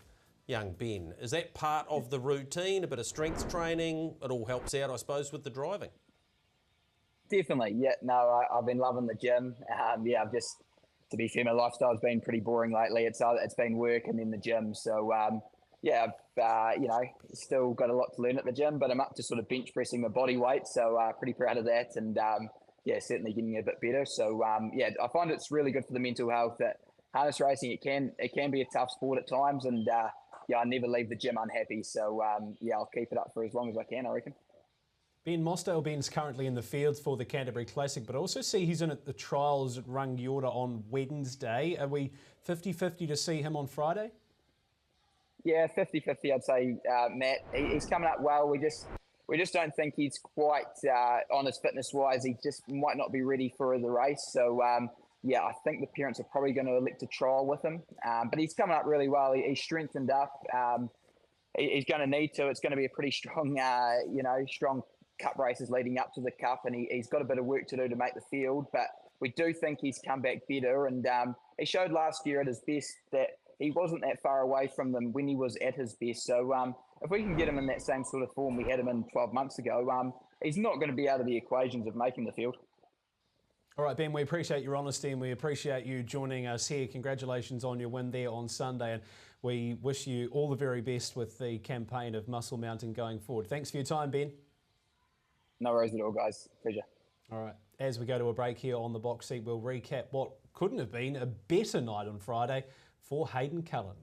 young Ben. Is that part of the routine, a bit of strength training? It all helps out, I suppose, with the driving. Definitely, yeah. No, I've been loving the gym. I've just, to be fair, my lifestyle's been pretty boring lately. It's been work and then the gym. So, I've still got a lot to learn at the gym, but I'm up to sort of bench pressing my body weight. So, pretty proud of that, and certainly getting a bit better. So, I find it's really good for the mental health. That harness racing, it can be a tough sport at times, and I never leave the gym unhappy. So, I'll keep it up for as long as I can, I reckon. Ben Mossdale, Ben's currently in the field for the Canterbury Classic, but I also see he's in at the trials at Rangiora on Wednesday. Are we 50-50 to see him on Friday? Yeah, 50-50, I'd say, Matt. He's coming up well. We just don't think he's quite on his fitness-wise. He just might not be ready for the race. So, I think the parents are probably going to elect a trial with him. But he's coming up really well. He's strengthened up. He's going to need to. It's going to be a pretty strong, strong cup races leading up to the cup, and he's got a bit of work to do to make the field, but we do think he's come back better, and he showed last year at his best that he wasn't that far away from them when he was at his best. So if we can get him in that same sort of form we had him in 12 months ago, he's not going to be out of the equations of making the field. All right, Ben, we appreciate your honesty and we appreciate you joining us here. Congratulations on your win there on Sunday, and we wish you all the very best with the campaign of Muscle Mountain going forward. Thanks for your time, Ben. No worries at all, guys. Pleasure. All right, as we go to a break here on the box seat, we'll recap what couldn't have been a better night on Friday for Hayden Cullen.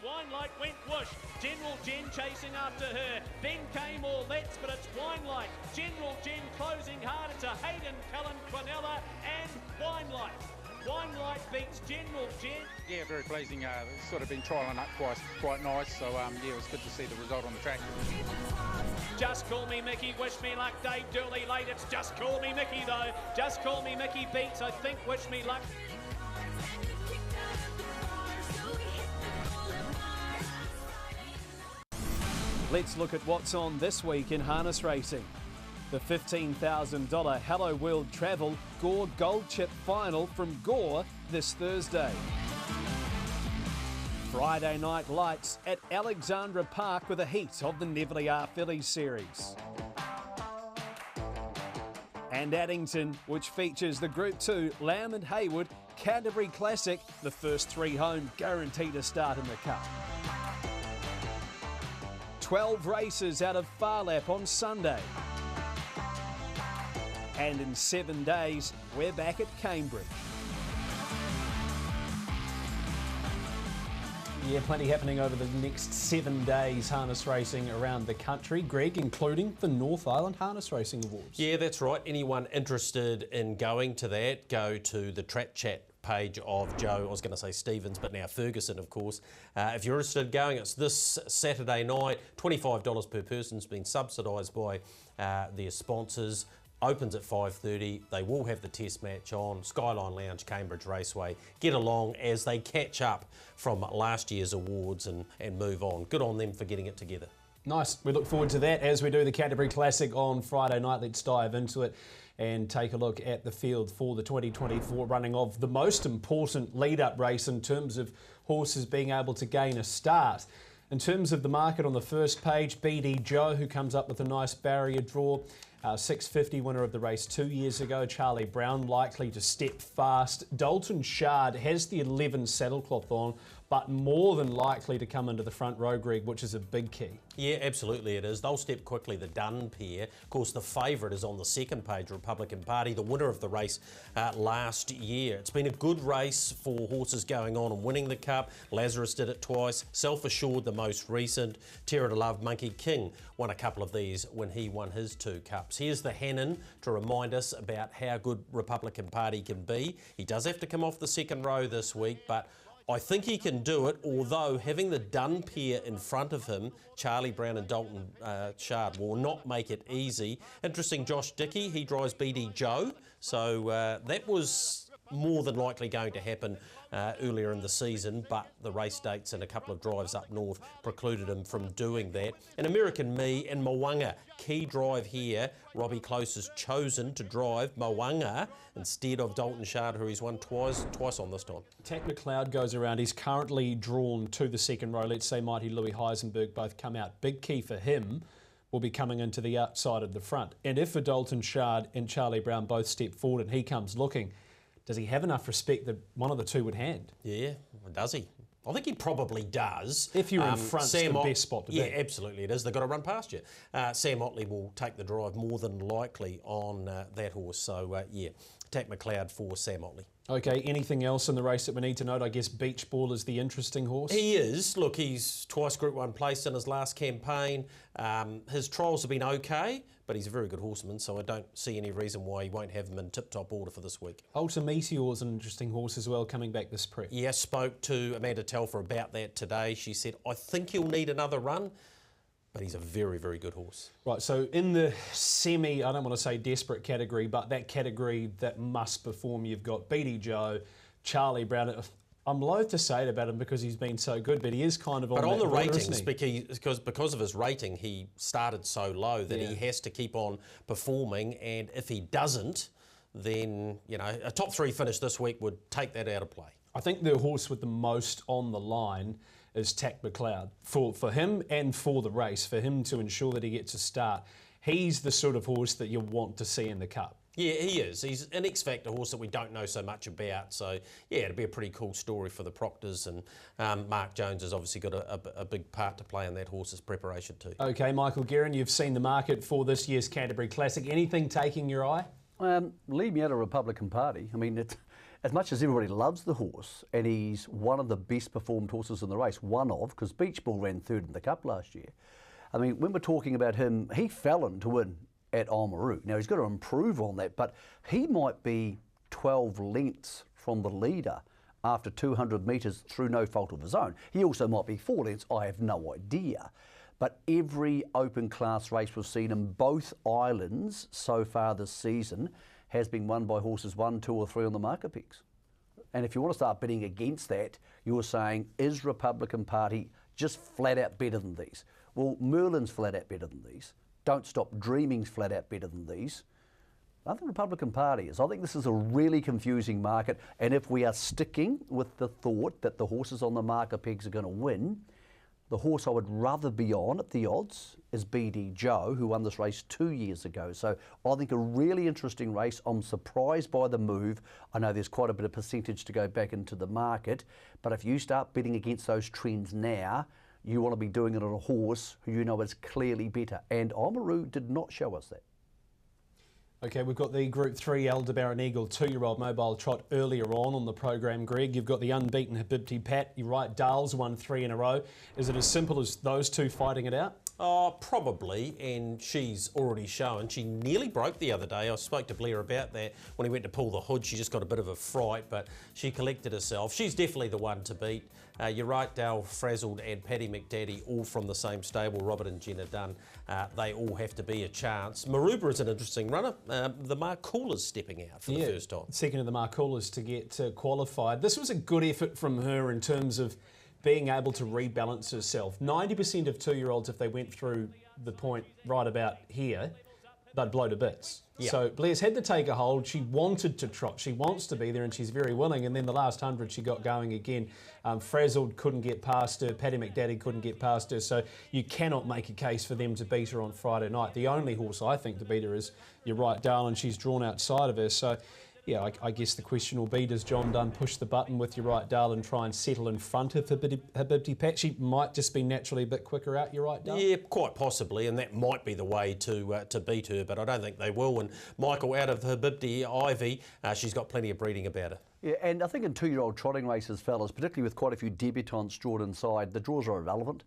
Winelight went whoosh. General Jen chasing after her. Then came all let's, but it's Winelight. General Jen closing hard. It's a Hayden Cullen, Quinella and Winelight. Winelight beats General Jen. Yeah, very pleasing. It's sort of been trialling up quite nice. So yeah, it was good to see the result on the track. Just Call Me Mickey, Wish Me Luck, Dave Dooley late. It's Just Call Me Mickey though. Just Call Me Mickey beats, I think, Wish Me Luck. Let's look at what's on this week in harness racing. The $15,000 Hello World Travel Gore Gold Chip Final from Gore this Thursday. Friday night lights at Alexandra Park with a heat of the Neverly R Fillies series. And Addington, which features the Group 2 Lamb and Hayward Canterbury Classic, the first 3 home guaranteed to start in the Cup. 12 races out of Far Lap on Sunday. And in 7 days, we're back at Cambridge. Yeah, plenty happening over the next 7 days, harness racing around the country, Greg, including the North Island Harness Racing Awards. Yeah, that's right. Anyone interested in going to that, go to the Track Chat page of Joe, I was going to say Stevens, but now Ferguson, of course. If you're interested in going, it's this Saturday night. $25 per person has been subsidised by their sponsors. Opens at 5:30. They will have the test match on Skyline Lounge, Cambridge Raceway. Get along as they catch up from last year's awards and move on. Good on them for getting it together. Nice. We look forward to that as we do the Canterbury Classic on Friday night. Let's dive into it and take a look at the field for the 2024 running of the most important lead-up race in terms of horses being able to gain a start. In terms of the market on the first page, BD Joe, who comes up with a nice barrier draw. 650 winner of the race 2 years ago. Charlie Brown likely to step fast. Dalton Shard has the 11 saddlecloth on, but more than likely to come into the front row, Greg, which is a big key. Yeah, absolutely it is. They'll step quickly, the Dunn pair. Of course, the favourite is on the second page, Republican Party, the winner of the race last year. It's been a good race for horses going on and winning the Cup. Lazarus did it twice. Self-Assured, the most recent. Terra to Love, Monkey King won a couple of these when he won his 2 Cups. Here's the Hannon to remind us about how good Republican Party can be. He does have to come off the second row this week, but I think he can do it, although having the Dunn pair in front of him, Charlie Brown and Dalton Shard, will not make it easy. Interesting, Josh Dickey, he drives BD Joe, so that was more than likely going to happen earlier in the season, but the race dates and a couple of drives up north precluded him from doing that. And American Me and Mo'unga, key drive here. Robbie Close has chosen to drive Mo'unga instead of Dalton Shard, who he's won twice on this time. Tack McLeod goes around. He's currently drawn to the second row. Let's say Mighty Louis Heisenberg both come out. Big key for him will be coming into the outside of the front. And if a Dalton Shard and Charlie Brown both step forward and he comes looking, does he have enough respect that one of the two would hand? Yeah, does he? I think he probably does. If you're in front, it's the best spot to be. Yeah, absolutely it is. They've got to run past you. Sam Otley will take the drive more than likely on that horse. So, yeah, Tack McLeod for Sam Otley. Okay, anything else in the race that we need to note? I guess Beach Ball is the interesting horse. He is. Look, he's twice Group 1 placed in his last campaign. His trials have been okay, but he's a very good horseman, so I don't see any reason why he won't have him in tip-top order for this week. Ultra Meteor is an interesting horse as well, coming back this prep. Yeah, spoke to Amanda Telfer about that today. She said, I think he'll need another run, but he's a very, very good horse. Right, so in the semi, I don't want to say desperate category, but that category that must perform, you've got BD Joe, Charlie Brown. I'm loath to say it about him because he's been so good, but he is kind of on But on the border, ratings, because of his rating, he started so low that he has to keep on performing, and if he doesn't, then, you know, a top 3 finish this week would take that out of play. I think the horse with the most on the line is Tack McLeod. For him and for the race, for him to ensure that he gets a start, he's the sort of horse that you want to see in the Cup. Yeah, he is. He's an X-Factor horse that we don't know so much about. So, yeah, it'd be a pretty cool story for the Proctors. And Mark Jones has obviously got a big part to play in that horse's preparation too. Okay, Michael Guerin, you've seen the market for this year's Canterbury Classic. Anything taking your eye? Leave me out of Republican Party. I mean, as much as everybody loves the horse, and he's one of the best performed horses in the race, because Beach Ball ran third in the Cup last year. I mean, when we're talking about him, he fell in to win at Oamaru. Now, he's got to improve on that, but he might be 12 lengths from the leader after 200 metres through no fault of his own. He also might be 4 lengths, I have no idea. But every open class race we've seen in both islands so far this season has been won by horses 1, 2 or 3 on the market picks. And if you want to start bidding against that, you're saying, is Republican Party just flat out better than these? Well, Merlin's flat out better than these. Don't Stop Dreaming's flat out better than these. I think the Republican Party is. I think this is a really confusing market, and if we are sticking with the thought that the horses on the market pegs are going to win, the horse I would rather be on at the odds is BD Joe, who won this race 2 years ago. So I think a really interesting race. I'm surprised by the move. I know there's quite a bit of percentage to go back into the market, but if you start bidding against those trends now, you want to be doing it on a horse who you know is clearly better. And Oamaru did not show us that. Okay, we've got the Group 3 Aldebaran Eagle 2-year-old mobile trot earlier on the program, Greg. You've got the unbeaten Habibti Pat. You're right, Dale's won 3 in a row. Is it as simple as those two fighting it out? Oh, probably, and she's already shown. She nearly broke the other day. I spoke to Blair about that. When he went to pull the hood, she just got a bit of a fright, but she collected herself. She's definitely the one to beat. You're right, Dale Frazzled and Paddy McDaddy, all from the same stable, Robert and Jenna Dunn. They all have to be a chance. Maruba is an interesting runner. The Marcoola's stepping out for the first time. Second of the Marcoola's to get qualified. This was a good effort from her in terms of being able to rebalance herself. 90% of 2-year-olds, if they went through the point right about here, they'd blow to bits. Yeah. So Blair's had to take a hold. She wanted to trot. She wants to be there, and she's very willing. And then the last 100, she got going again. Frazzled couldn't get past her. Paddy McDaddy couldn't get past her. So you cannot make a case for them to beat her on Friday night. The only horse I think to beat her is You're Right, Dale, and she's drawn outside of her. So yeah, I guess the question will be, does John Dunn push the button with You're Right, Dale, and try and settle in front of Habibti Pat? She might just be naturally a bit quicker out, You're Right, Dale? Yeah, quite possibly, and that might be the way to beat her, but I don't think they will. And Michael, out of Habibti Ivy, she's got plenty of breeding about her. Yeah, and I think in 2-year-old trotting races, fellas, particularly with quite a few debutants drawn inside, the draws are irrelevant.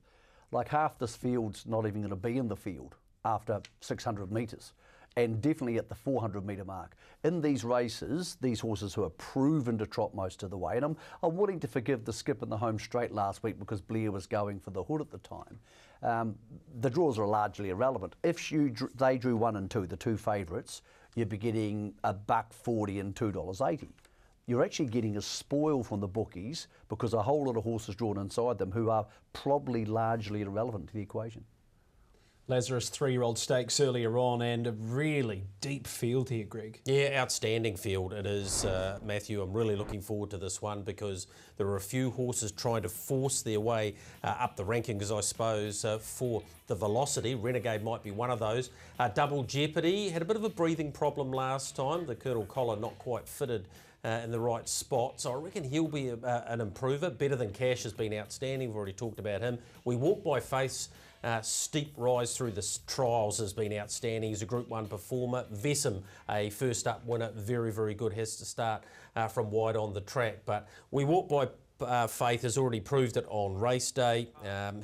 Like half this field's not even going to be in the field after 600 metres. And definitely at the 400 metre mark. In these races, these horses who are proven to trot most of the way, and I'm willing to forgive the skip in the home straight last week because Blair was going for the hood at the time. The draws are largely irrelevant. If they drew 1 and 2, the two favourites, you'd be getting $1.40 and $2.80. You're actually getting a spoil from the bookies because a whole lot of horses drawn inside them who are probably largely irrelevant to the equation. Lazarus 3-year-old stakes earlier on, and a really deep field here, Greg. Yeah, outstanding field it is, Matthew. I'm really looking forward to this one because there are a few horses trying to force their way up the rankings, I suppose, for the velocity. Renegade might be one of those. Double Jeopardy had a bit of a breathing problem last time. The Colonel collar not quite fitted in the right spot. So I reckon he'll be an improver. Better Than Cash has been outstanding. We've already talked about him. We Walk By Faith. Steep rise through the trials has been outstanding. He's a Group 1 performer. Vesem, a first up winner, very, very good. Has to start from wide on the track. But We Walk By Faith has already proved it on race day.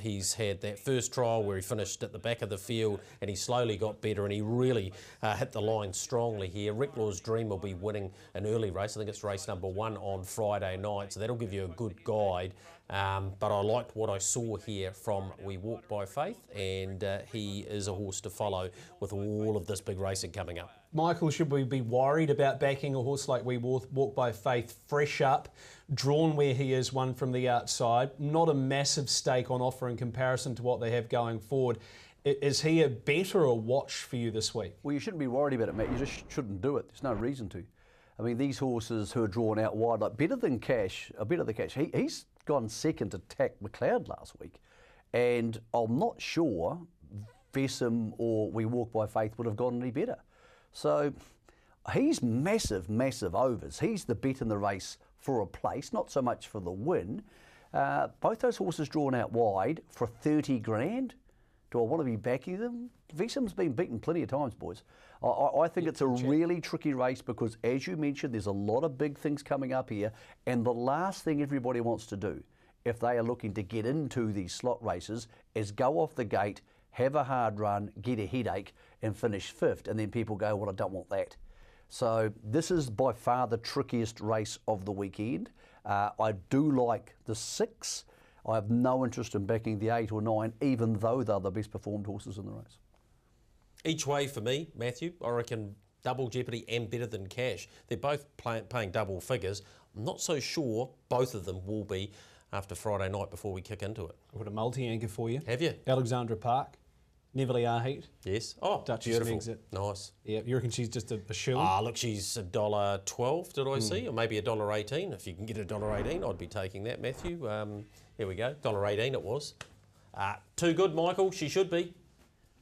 He's had that first trial where he finished at the back of the field and he slowly got better and he really hit the line strongly here. Rick Law's Dream will be winning an early race. I think it's race number 1 on Friday night, so that'll give you a good guide. But I liked what I saw here from We Walk By Faith, and he is a horse to follow with all of this big racing coming up. Michael, should we be worried about backing a horse like We Walk By Faith, fresh up, drawn where he is, one from the outside, not a massive stake on offer in comparison to what they have going forward? Is he a bet or a watch for you this week? Well, you shouldn't be worried about it, Matt. You just shouldn't do it. There's no reason to. I mean, these horses who are drawn out wide, like Better Than Cash, he's gone second to Tack McLeod last week. And I'm not sure Vesem or We Walk By Faith would have gone any better. So he's massive, massive overs. He's the bet in the race for a place, not so much for the win. Both those horses drawn out wide for 30 grand. Do I want to be backing them? Vesem's been beaten plenty of times, boys. I think it's a really tricky race because, as you mentioned, there's a lot of big things coming up here, and the last thing everybody wants to do if they are looking to get into these slot races is go off the gate, have a hard run, get a headache, and finish 5th, and then people go, well, I don't want that. So this is by far the trickiest race of the weekend. I do like the 6. I have no interest in backing the 8 or 9, even though they're the best performed horses in the race. Each way for me, Matthew, I reckon double jeopardy and better than cash. They're both paying double figures. I'm not so sure both of them will be after Friday night before we kick into it. I've got a multi-anchor for you. Have you? Alexandra Park, Neverly Heat. Yes. Oh, Duchess beautiful. Exit. Nice. Yeah, you reckon she's just a shill? Look, she's $1.12, did I see? Or maybe $1.18. If you can get $1.18, I'd be taking that, Matthew. Here we go, $1.18 it was. Too good, Michael, she should be.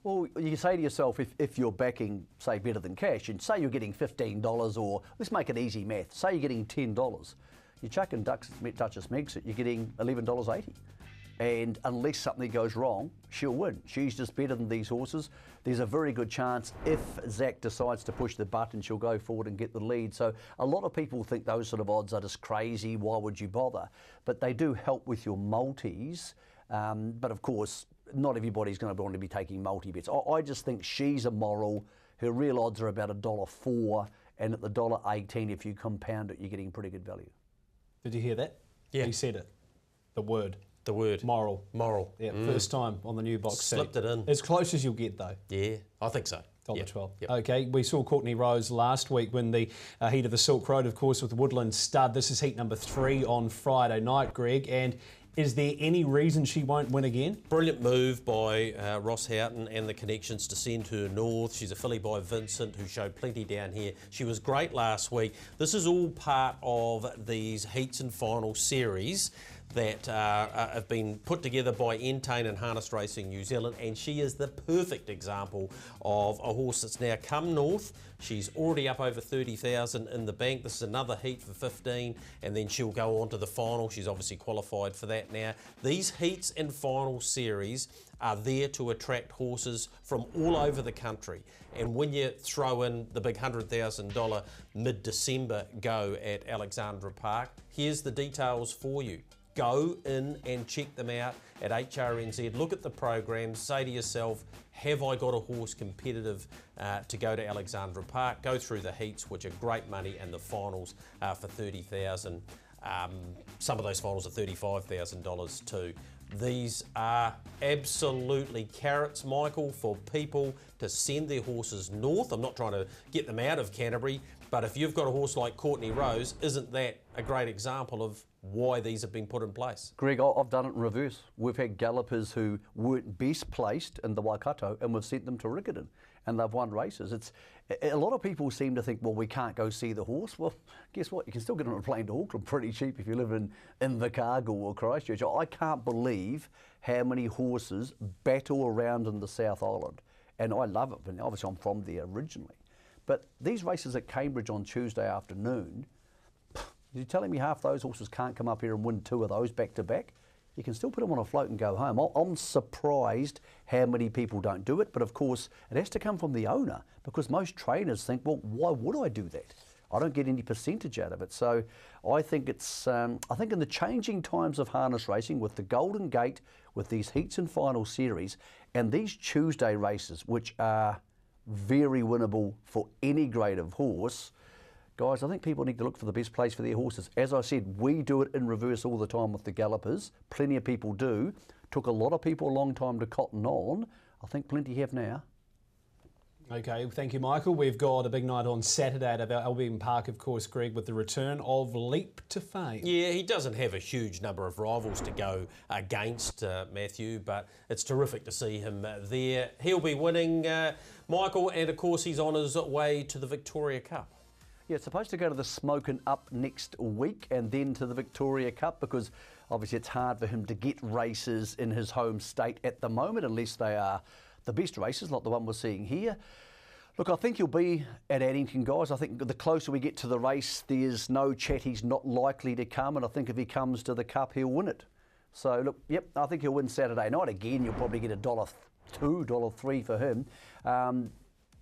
Well, you say to yourself, if you're backing, say, better than cash, and say you're getting $15, or let's make it easy math, say you're getting $10, you chuck in Duchess Exit, you're getting $11.80. And unless something goes wrong, she'll win. She's just better than these horses. There's a very good chance if Zach decides to push the button, she'll go forward and get the lead. So a lot of people think those sort of odds are just crazy. Why would you bother? But they do help with your multis. But of course, not everybody's going to want to be taking multi-bets. I just think she's a moral. Her real odds are about $1.04, and at the $1.18, if you compound it, you're getting pretty good value. Did you hear that? Yeah. He said it. The word. The word. Moral. Moral. Yeah, first time on the new box set. Slipped it in. As close as you'll get, though. Yeah, I think so. $1.12. Yep. Okay, we saw Courtney Rose last week win the heat of the Silk Road, of course, with Woodland Stud. This is heat number 3 on Friday night, Greg, and is there any reason she won't win again? Brilliant move by Ross Houghton and the connections to send her north. She's a filly by Vincent who showed plenty down here. She was great last week. This is all part of these heats and final series that have been put together by Entain and Harness Racing New Zealand, and she is the perfect example of a horse that's now come north. She's already up over 30,000 in the bank. This is another heat for 15, and then she'll go on to the final. She's obviously qualified for that now. These heats and final series are there to attract horses from all over the country. And when you throw in the big $100,000 mid-December go at Alexandra Park, here's the details for you. Go in and check them out at HRNZ. Look at the programs. Say to yourself, have I got a horse competitive to go to Alexandra Park? Go through the heats, which are great money, and the finals for $30,000. Some of those finals are $35,000 too. These are absolutely carrots, Michael, for people to send their horses north. I'm not trying to get them out of Canterbury, but if you've got a horse like Courtney Rose, isn't that a great example of why these have been put in place? Greg, I've done it in reverse. We've had gallopers who weren't best placed in the Waikato, and we've sent them to Riccarton, and they've won races. A lot of people seem to think, well, we can't go see the horse. Well, guess what? You can still get on a plane to Auckland pretty cheap if you live in Invercargill or Christchurch. I can't believe how many horses battle around in the South Island, and I love it. And obviously, I'm from there originally. But these races at Cambridge on Tuesday afternoon, you're telling me half those horses can't come up here and win 2 of those back to back? You can still put them on a float and go home. I'm surprised how many people don't do it, but of course it has to come from the owner, because most trainers think, well, why would I do that? I don't get any percentage out of it. So I think it's, I think in the changing times of harness racing, with the Golden Gate, with these heats and final series, and these Tuesday races, which are very winnable for any grade of horse, guys, I think people need to look for the best place for their horses. As I said, we do it in reverse all the time with the gallopers. Plenty of people do. Took a lot of people a long time to cotton on. I think plenty have now. Okay, thank you, Michael. We've got a big night on Saturday at Albion Park, of course, Greg, with the return of Leap to Fame. Yeah, he doesn't have a huge number of rivals to go against, Matthew, but it's terrific to see him there. He'll be winning, Michael, and of course he's on his way to the Victoria Cup. Yeah, it's supposed to go to the Smokin' Up next week and then to the Victoria Cup, because obviously it's hard for him to get races in his home state at the moment unless they are the best races, like the one we're seeing here. Look, I think he'll be at Addington, guys. I think the closer we get to the race, there's no chat he's not likely to come, and I think if he comes to the Cup, he'll win it. So, look, yep, I think he'll win Saturday night. Again, you'll probably get $1.02, $1.03 for him.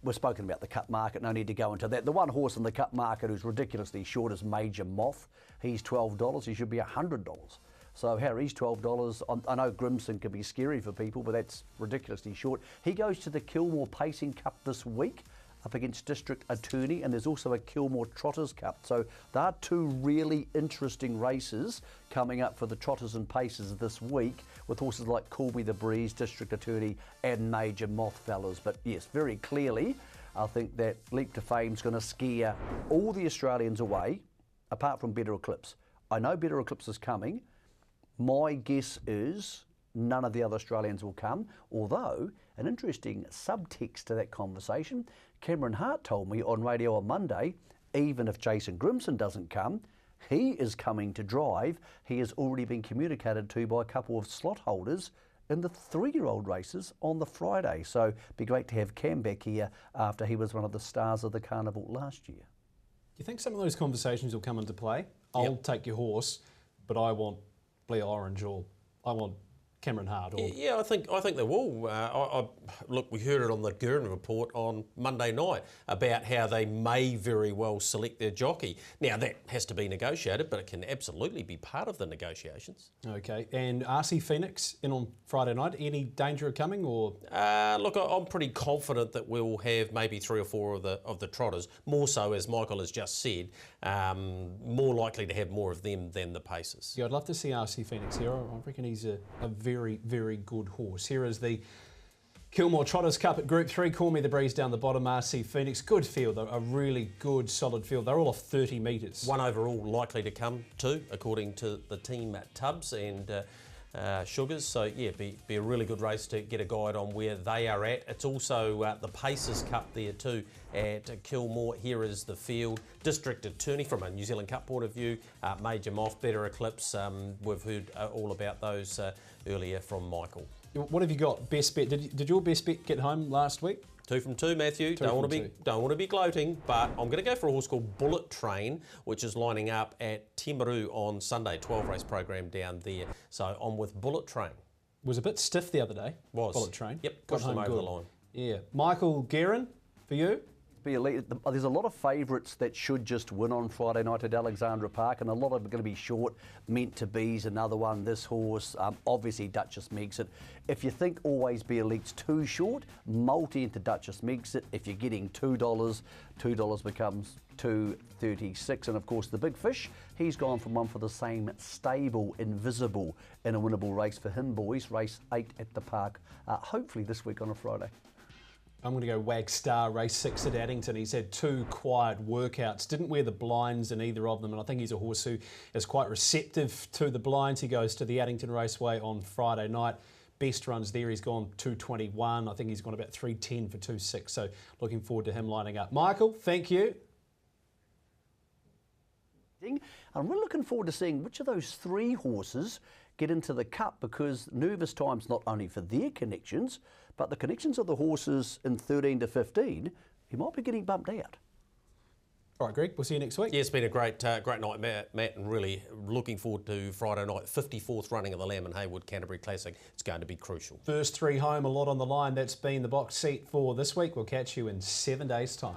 We've spoken about the Cup market, no need to go into that. The one horse in the Cup market who's ridiculously short is Major Moth. He's $12. He should be $100. So Harry's $12. I know Grimson can be scary for people, but that's ridiculously short. He goes to the Kilmore Pacing Cup this week up against District Attorney, and there's also a Kilmore Trotters Cup. So there are two really interesting races coming up for the Trotters and Pacers this week with horses like Colby the Breeze, District Attorney and Major Moth fellas. But yes, very clearly, I think that Leap to Fame's going to scare all the Australians away, apart from Better Eclipse. I know Better Eclipse is coming. My guess is none of the other Australians will come, although an interesting subtext to that conversation, Cameron Hart told me on radio on Monday, even if Jason Grimson doesn't come, he is coming to drive. He has already been communicated to by a couple of slot holders in the 3-year-old races on the Friday. So it'd be great to have Cam back here after he was one of the stars of the carnival last year. Do you think some of those conversations will come into play? I'll take your horse, but I want Blair Orange, or I want Cameron Hart. Or... Yeah, I think they will. Look, we heard it on the Guerin report on Monday night about how they may very well select their jockey. Now, that has to be negotiated, but it can absolutely be part of the negotiations. Okay, and RC Phoenix in on Friday night. Any danger of coming, or...? Look, I'm pretty confident that we'll have maybe 3 or 4 of the trotters, more so, as Michael has just said, more likely to have more of them than the Pacers. Yeah, I'd love to see RC Phoenix here. I reckon he's a very, very good horse. Here is the Kilmore Trotters Cup at Group 3. Call Me the Breeze down the bottom. RC Phoenix, good field, a really good, solid field. They're all off 30 metres. One overall likely to come too, according to the team at Tubbs and Sugars. So yeah, be a really good race to get a guide on where they are at. It's also the Pacers Cup there too at Kilmore. Here is the field. District Attorney from a New Zealand Cup point of view. Major Moth, Better Eclipse. We've heard all about those earlier from Michael. What have you got? Best bet? Did your best bet get home last week? 2 from 2, Matthew. Don't want to be gloating, but I'm going to go for a horse called Bullet Train, which is lining up at Timaru on Sunday. 12-race program down there. So I'm with Bullet Train. Was a bit stiff the other day. Was. Bullet Train. Yep, pushed them over the line. Yeah. Michael Guerin, for you? Be elite. There's a lot of favourites that should just win on Friday night at Alexandra Park, and a lot of them are going to be short. Meant to Be's another one. This horse, obviously Duchess Megxit. If you think Always Be Elite's too short, multi into Duchess Megxit. If you're getting $2, $2 becomes $2.36. And of course the Big Fish, he's gone from one for the same stable, Invisible, in a winnable race for him, boys. Race 8 at the park, hopefully this week on a Friday. I'm going to go Wag Star, race 6 at Addington. He's had 2 quiet workouts, didn't wear the blinds in either of them, and I think he's a horse who is quite receptive to the blinds. He goes to the Addington Raceway on Friday night. Best runs there, he's gone 2:21. I think he's gone about 3:10 for 2:6, so looking forward to him lining up. Michael, thank you. I'm really looking forward to seeing which of those 3 horses get into the Cup, because nervous times not only for their connections, but the connections of the horses in 13 to 15, he might be getting bumped out. All right, Greg, we'll see you next week. Yeah, it's been a great night, Matt, and really looking forward to Friday night, 54th running of the Lamb and Haywood Canterbury Classic. It's going to be crucial. First 3 home, a lot on the line. That's been the box seat for this week. We'll catch you in 7 days' time.